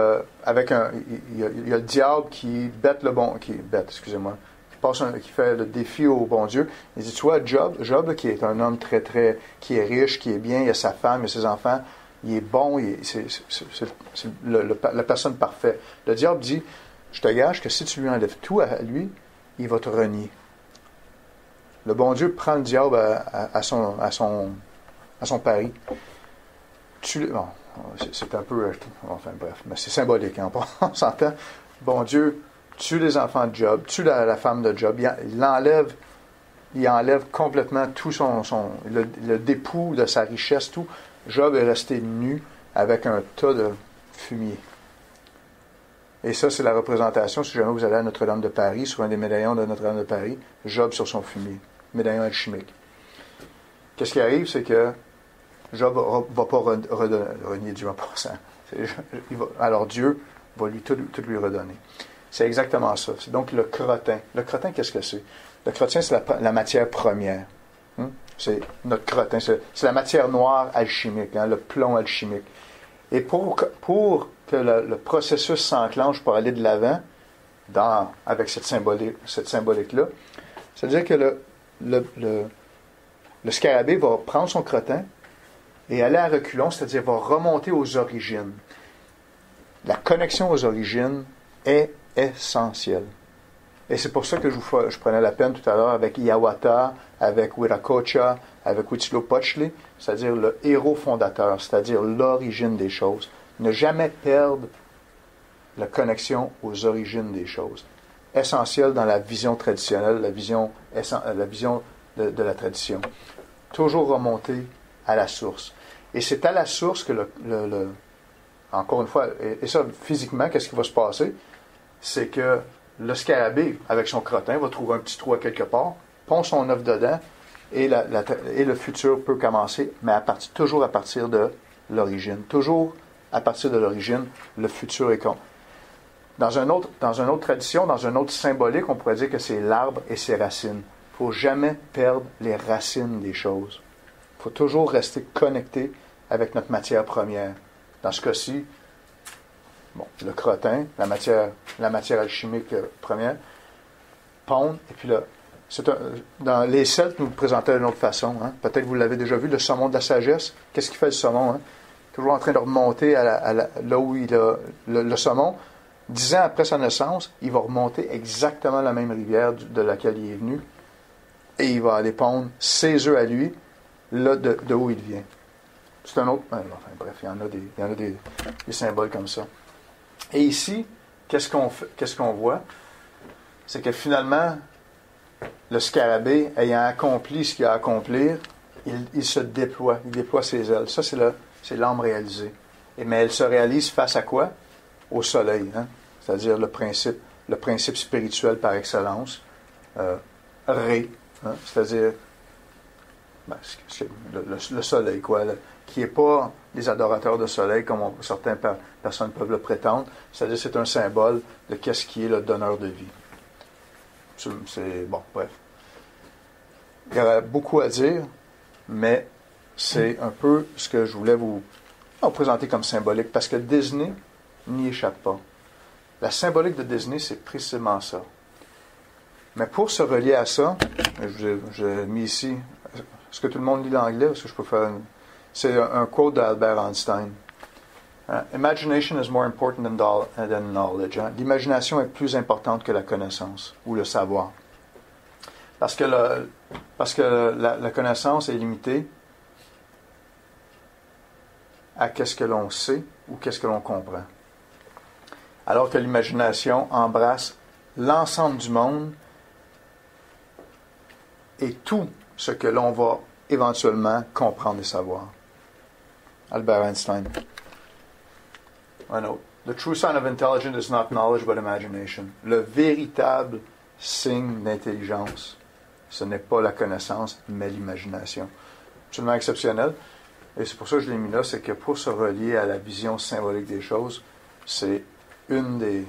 Speaker 2: y a le diable qui fait le défi au bon Dieu. Il dit, tu vois, Job qui est un homme qui est riche, qui est bien, il a sa femme, il a ses enfants, il est bon, c'est la personne parfaite. Le diable dit, je te gage que si tu lui enlèves tout à lui, il va te renier. Le bon Dieu prend le diable à son pari. c'est un peu, enfin bref, mais c'est symbolique, hein, on s'entend. Bon Dieu tue les enfants de Job, tue la femme de Job, il enlève complètement tout le dépôt de sa richesse, tout. Job est resté nu avec un tas de fumier. Et ça, c'est la représentation, si jamais vous allez à Notre-Dame de Paris, sur un des médaillons de Notre-Dame de Paris, Job sur son fumier, médaillon alchimique. Qu'est-ce qui arrive, c'est que Job ne va pas renier Dieu en passant. Alors Dieu va tout lui redonner. C'est exactement ça. C'est donc le crottin. Le crottin, qu'est-ce que c'est? Le crottin, c'est la matière première. C'est notre crottin. C'est la matière noire alchimique, le plomb alchimique. Et pour que le processus s'enclenche pour aller de l'avant, avec cette symbolique-là, c'est-à-dire que le scarabée va prendre son crottin et aller à reculons, c'est-à-dire va remonter aux origines. La connexion aux origines est essentielle. Et c'est pour ça que je prenais la peine tout à l'heure avec Hiawatha, avec Viracocha, avec Huitzilopochtli, c'est-à-dire le héros fondateur, c'est-à-dire l'origine des choses. Ne jamais perdre la connexion aux origines des choses. Essentiel dans la vision traditionnelle, la vision de la tradition. Toujours remonter à la source. Et c'est à la source que encore une fois, et ça, physiquement, qu'est-ce qui va se passer? C'est que le scarabée, avec son crottin, va trouver un petit trou à quelque part, pond son œuf dedans, et le futur peut commencer, mais toujours à partir de l'origine. Toujours à partir de l'origine, le futur est con. Dans une autre tradition, dans une autre symbolique, on pourrait dire que c'est l'arbre et ses racines. Il ne faut jamais perdre les racines des choses. Il faut toujours rester connecté avec notre matière première. Dans ce cas-ci, le crottin, la matière alchimique première, pondre, et puis là, dans les Celtes nous le présentaient d'une autre façon. Peut-être que vous l'avez déjà vu, le saumon de la sagesse. Qu'est-ce qu'il fait le saumon? Toujours en train de remonter là où il a le saumon. 10 ans après sa naissance, il va remonter exactement la même rivière de laquelle il est venu, et il va aller pondre ses œufs à lui, là de où il vient. C'est un autre. Enfin, bref, il y en a des symboles comme ça. Et ici, qu'est-ce qu'on voit? C'est que finalement, le scarabée, ayant accompli ce qu'il a à accomplir, il se déploie, il déploie ses ailes. Ça, c'est l'âme réalisée. Mais elle se réalise face à quoi? Au soleil, c'est-à-dire le principe spirituel par excellence, Ré, c'est-à-dire le soleil, quoi, qui n'est pas des adorateurs de soleil comme certaines personnes peuvent le prétendre, c'est-à-dire c'est un symbole de qu'est-ce qui est le donneur de vie. Bref. Il y aurait beaucoup à dire, mais c'est un peu ce que je voulais vous présenter comme symbolique, parce que Disney n'y échappe pas. La symbolique de Disney, c'est précisément ça. Mais pour se relier à ça, j'ai mis ici, est-ce que tout le monde lit l'anglais? Est-ce que je peux faire c'est un quote d'Albert Einstein. Imagination is more important than knowledge. L'imagination est plus importante que la connaissance ou le savoir. Parce que la connaissance est limitée à qu'est-ce que l'on sait ou qu'est-ce que l'on comprend. Alors que l'imagination embrasse l'ensemble du monde et tout ce que l'on va éventuellement comprendre et savoir. Albert Einstein. Un autre. The true sign of intelligence is not knowledge but imagination. Le véritable signe d'intelligence, ce n'est pas la connaissance, mais l'imagination. Absolument exceptionnel. Et c'est pour ça que je l'ai mis là, c'est que pour se relier à la vision symbolique des choses, c'est une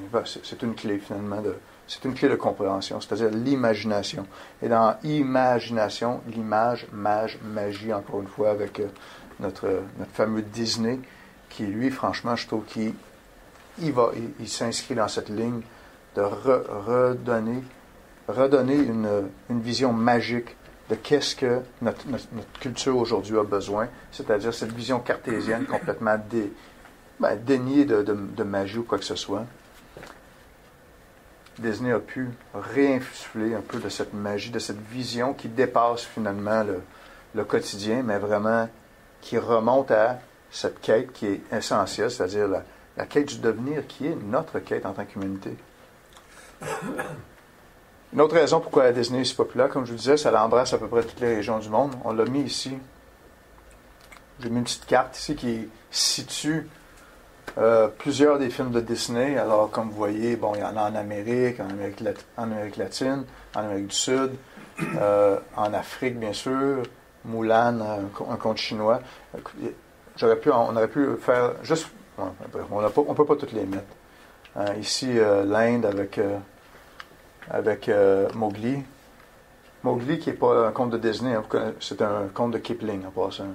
Speaker 2: clé finalement c'est une clé de compréhension, c'est-à-dire l'imagination. Et dans imagination, l'image, magie, encore une fois, avec notre fameux Disney, qui lui, franchement, je trouve qu'il s'inscrit dans cette ligne de redonner une vision magique de qu'est-ce que notre culture aujourd'hui a besoin, c'est-à-dire cette vision cartésienne complètement déniée de magie ou quoi que ce soit. Disney a pu réinsuffler un peu de cette magie, de cette vision qui dépasse finalement le quotidien, mais vraiment qui remonte à cette quête qui est essentielle, c'est-à-dire la quête du devenir qui est notre quête en tant qu'humanité. Une autre raison pourquoi la Disney est si populaire, comme je vous disais, ça embrasse à peu près toutes les régions du monde. On l'a mis ici. J'ai mis une petite carte ici qui situe plusieurs des films de Disney. Alors, comme vous voyez, bon, il y en a en Amérique, en Amérique latine, en Amérique du Sud, en Afrique, bien sûr, Mulan, un conte chinois. On aurait pu faire juste... Ouais, bref, on ne peut pas toutes les mettre. Ici, l'Inde avec Mowgli. Mowgli qui n'est pas un conte de Disney, hein, c'est un conte de Kipling en passant.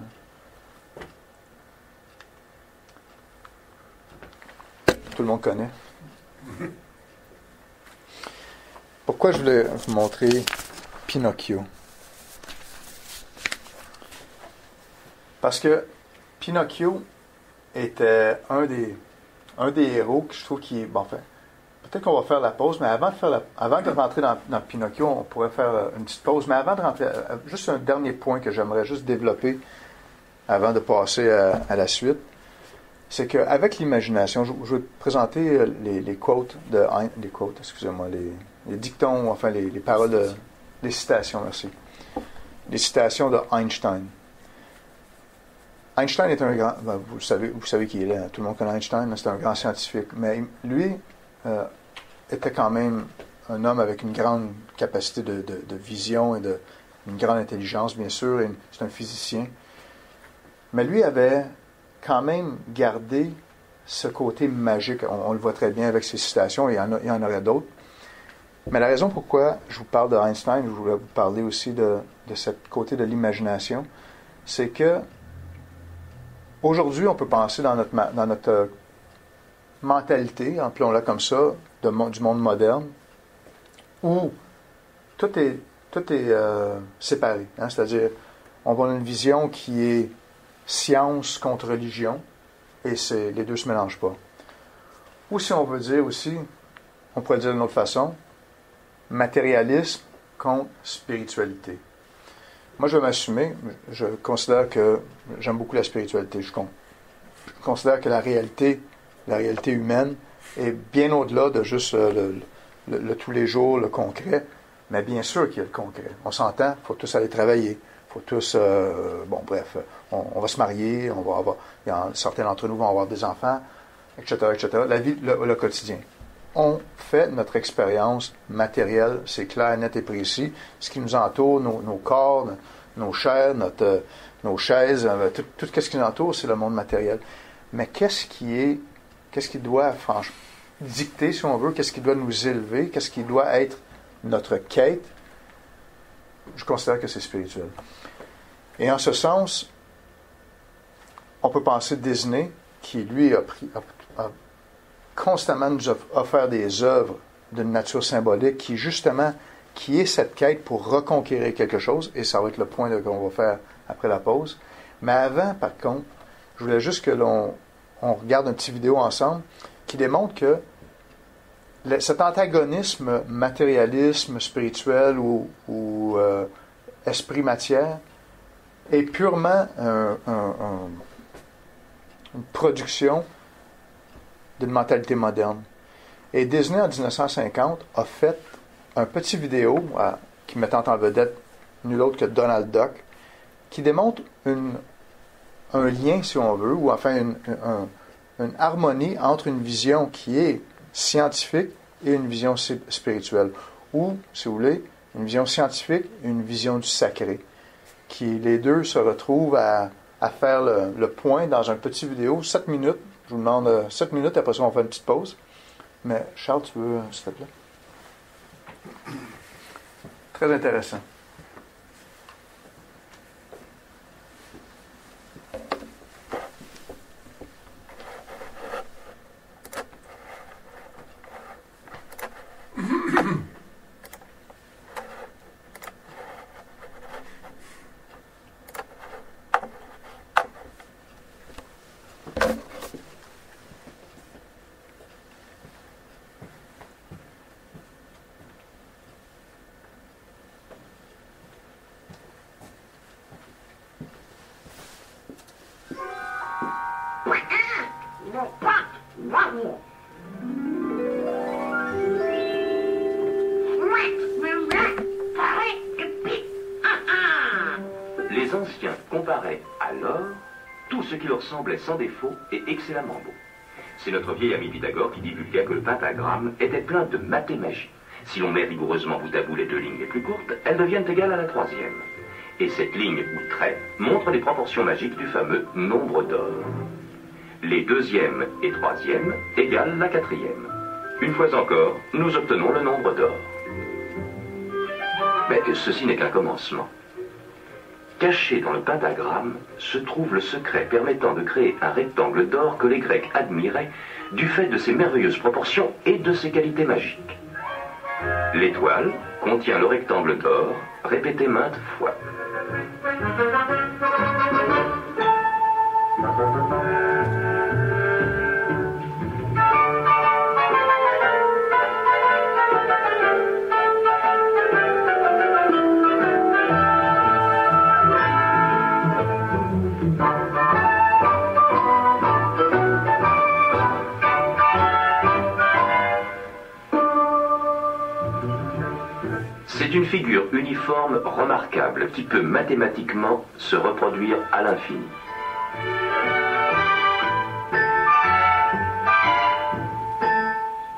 Speaker 2: Tout le monde connaît. Pourquoi je voulais vous montrer Pinocchio? Parce que Pinocchio était un des héros que je trouve qui... Bon, enfin, peut-être qu'on va faire la pause, mais avant de rentrer dans Pinocchio, on pourrait faire une petite pause. Mais avant de rentrer, juste un dernier point que j'aimerais juste développer avant de passer à la suite, c'est qu'avec l'imagination, je vais présenter les quotes excusez-moi, les dictons, enfin les paroles, les citations, merci. Les citations de Einstein. Einstein est un grand, vous savez qui il est, tout le monde connaît Einstein, c'est un grand scientifique, mais lui était quand même un homme avec une grande capacité de vision et une grande intelligence, bien sûr, et c'est un physicien. Mais lui avait quand même gardé ce côté magique. On le voit très bien avec ses citations, il y en aurait d'autres. Mais la raison pourquoi je vous parle de Einstein, je voulais vous parler aussi de ce côté de l'imagination, c'est que aujourd'hui, on peut penser dans notre mentalité, appelons-la comme ça, du monde moderne, où tout est séparé. Hein? C'est-à-dire, on voit une vision qui est science contre religion, et les deux ne se mélangent pas. Ou si on veut dire aussi, on pourrait dire d'une autre façon, matérialisme contre spiritualité. Moi, je vais m'assumer, je considère que j'aime beaucoup la spiritualité. Je considère que la réalité humaine est bien au-delà de juste le tous les jours, le concret, mais bien sûr qu'il y a le concret. On s'entend, il faut tous aller travailler. Faut tous, on va se marier, certains d'entre nous vont avoir des enfants, etc., etc. La vie, le quotidien. On fait notre expérience matérielle, c'est clair, net et précis. Ce qui nous entoure, nos corps, nos chairs, nos chaises, tout ce qui nous entoure, c'est le monde matériel. Mais qu'est-ce qui doit dicter, si on veut, qu'est-ce qui doit nous élever, qu'est-ce qui doit être notre quête? Je considère que c'est spirituel. Et en ce sens, on peut penser Disney, qui lui a constamment nous offert des œuvres d'une nature symbolique, qui est cette quête pour reconquérir quelque chose, et ça va être le point qu'on va faire après la pause. Mais avant, par contre, je voulais juste que l'on regarde une petite vidéo ensemble qui démontre que cet antagonisme matérialisme spirituel ou esprit-matière est purement une production d'une mentalité moderne. Et Disney, en 1950, a fait un petit vidéo qui mettant en vedette nul autre que Donald Duck, qui démontre un lien, si on veut, ou enfin une harmonie entre une vision qui est scientifique et une vision spirituelle. Ou, si vous voulez, une vision scientifique et une vision du sacré. Qui les deux se retrouvent à faire le point dans un petit vidéo, 7 minutes. Je vous demande 7 minutes, après ça on fait une petite pause. Mais Charles, tu veux, s'il te plaît? Très intéressant.
Speaker 7: Les anciens comparaient alors tout ce qui leur semblait sans défaut et excellemment beau. C'est notre vieil ami Pythagore qui divulgua que le pentagramme était plein de mathémagie. Si l'on met rigoureusement bout à bout les deux lignes les plus courtes, elles deviennent égales à la troisième. Et cette ligne ou trait montre les proportions magiques du fameux nombre d'or. Les deuxième et troisième égalent la quatrième. Une fois encore, nous obtenons le nombre d'or. Mais ceci n'est qu'un commencement. Caché dans le pentagramme se trouve le secret permettant de créer un rectangle d'or que les Grecs admiraient du fait de ses merveilleuses proportions et de ses qualités magiques. L'étoile contient le rectangle d'or répété maintes fois. C'est une figure uniforme remarquable qui peut mathématiquement se reproduire à l'infini.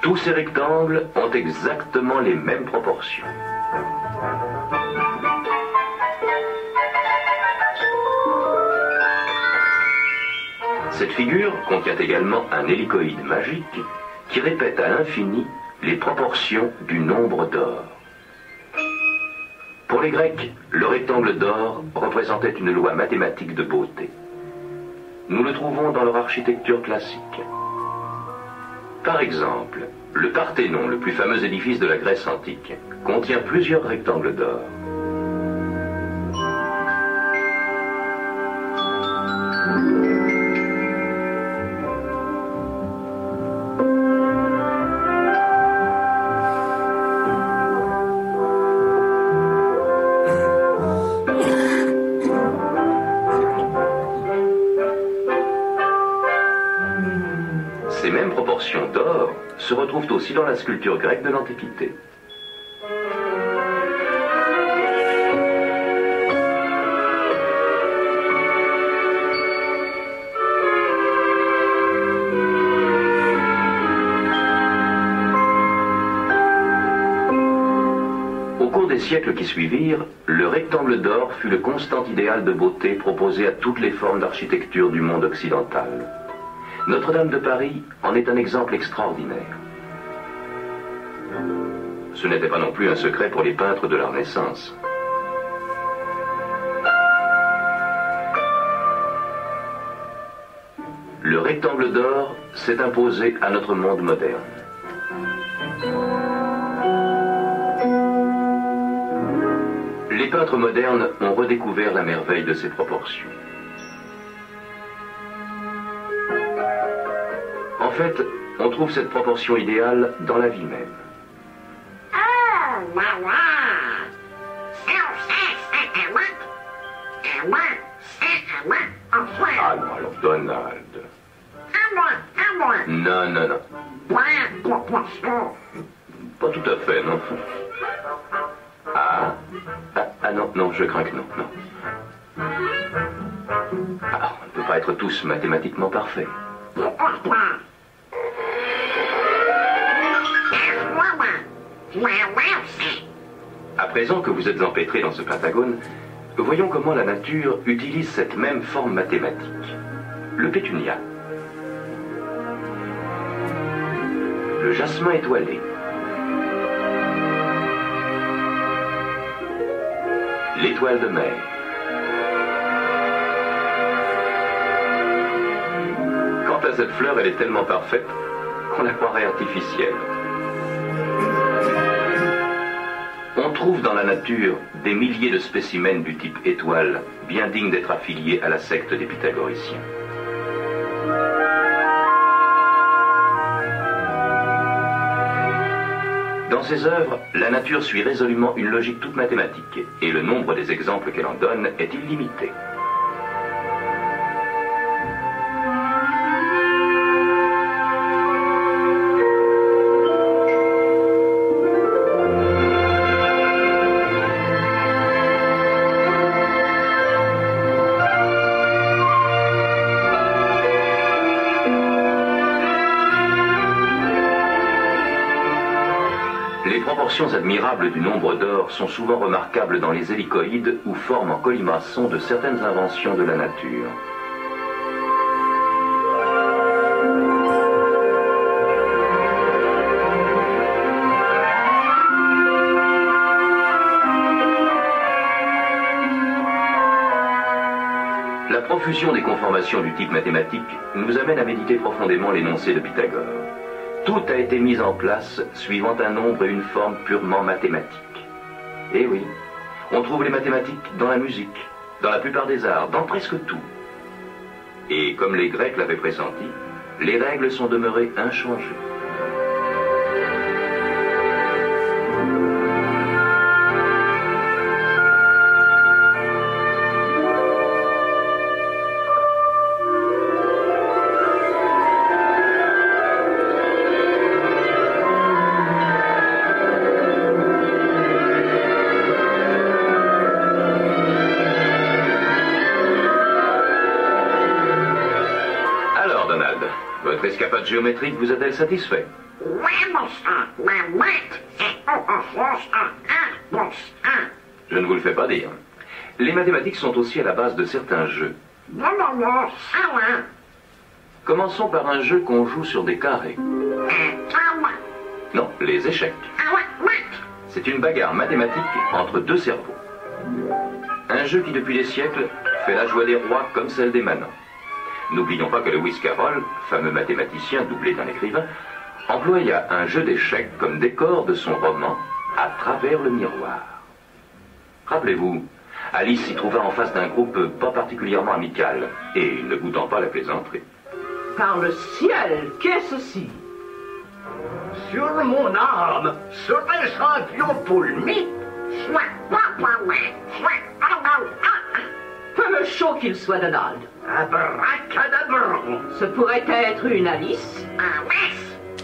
Speaker 7: Tous ces rectangles ont exactement les mêmes proportions. Cette figure contient également un hélicoïde magique qui répète à l'infini les proportions du nombre d'or. Pour les Grecs, le rectangle d'or représentait une loi mathématique de beauté. Nous le trouvons dans leur architecture classique. Par exemple, le Parthénon, le plus fameux édifice de la Grèce antique, contient plusieurs rectangles d'or. Ces mêmes proportions d'or se retrouvent aussi dans la sculpture grecque de l'Antiquité. Au cours des siècles qui suivirent, le rectangle d'or fut le constant idéal de beauté proposé à toutes les formes d'architecture du monde occidental. Notre-Dame de Paris en est un exemple extraordinaire. Ce n'était pas non plus un secret pour les peintres de la Renaissance. Le rectangle d'or s'est imposé à notre monde moderne. Les peintres modernes ont redécouvert la merveille de ses proportions. En fait, on trouve cette proportion idéale dans la vie même. Ah non, alors Donald. Non, non, non. Pas tout à fait, non. Ah non, non, je crains que non, non. Ah, on ne peut pas être tous mathématiquement parfaits. À présent que vous êtes empêtrés dans ce pentagone, voyons comment la nature utilise cette même forme mathématique. Le pétunia, le jasmin étoilé, l'étoile de mer, quant à cette fleur, elle est tellement parfaite qu'on la croirait artificielle. On trouve dans la nature des milliers de spécimens du type étoile, bien dignes d'être affiliés à la secte des pythagoriciens. Dans ses œuvres, la nature suit résolument une logique toute mathématique, et le nombre des exemples qu'elle en donne est illimité. proportions admirables du nombre d'or sont souvent remarquables dans les hélicoïdes ou formes en colimaçon de certaines inventions de la nature. La profusion des conformations du type mathématique nous amène à méditer profondément l'énoncé de Pythagore. Tout a été mis en place suivant un nombre et une forme purement mathématiques. Eh oui, on trouve les mathématiques dans la musique, dans la plupart des arts, dans presque tout. Et comme les Grecs l'avaient pressenti, les règles sont demeurées inchangées. Votre escapade géométrique vous a-t-elle satisfait? Je ne vous le fais pas dire. Les mathématiques sont aussi à la base de certains jeux. Commençons par un jeu qu'on joue sur des carrés. Non, les échecs. C'est une bagarre mathématique entre deux cerveaux. Un jeu qui, depuis des siècles, fait la joie des rois comme celle des manants. N'oublions pas que Lewis Carroll, fameux mathématicien doublé d'un écrivain, employa un jeu d'échecs comme décor de son roman À travers le miroir. Rappelez-vous, Alice s'y trouva en face d'un groupe pas particulièrement amical et ne goûtant pas la plaisanterie.
Speaker 8: Par le ciel, qu'est-ce ceci? Sur mon arme, serais-je un pion poulmi? Peu chaud qu'il soit, Donald. Abracadabra. Ce pourrait être une Alice.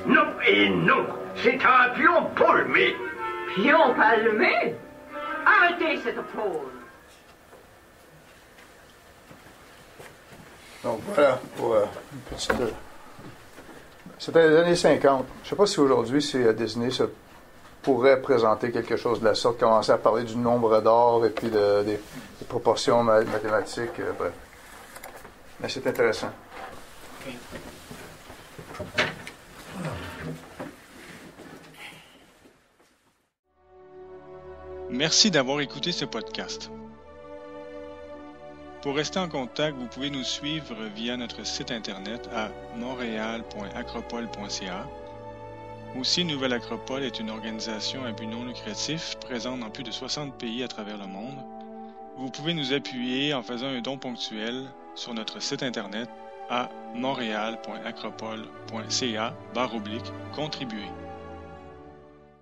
Speaker 9: Non et non, c'est un pion palmé.
Speaker 8: Pion palmé? Arrêtez cette pause.
Speaker 2: Donc voilà, pour une petite... C'était les années 50. Je ne sais pas si aujourd'hui, Disney se pourrait présenter quelque chose de la sorte, commencer à parler du nombre d'or et puis des proportions mathématiques, bref. Mais c'est intéressant.
Speaker 1: Merci d'avoir écouté ce podcast. Pour rester en contact, vous pouvez nous suivre via notre site internet à montréal.acropole.ca. Aussi, Nouvelle Acropole est une organisation à but non lucratif présente dans plus de 60 pays à travers le monde. Vous pouvez nous appuyer en faisant un don ponctuel sur notre site internet à montréal.acropole.ca/contribuer.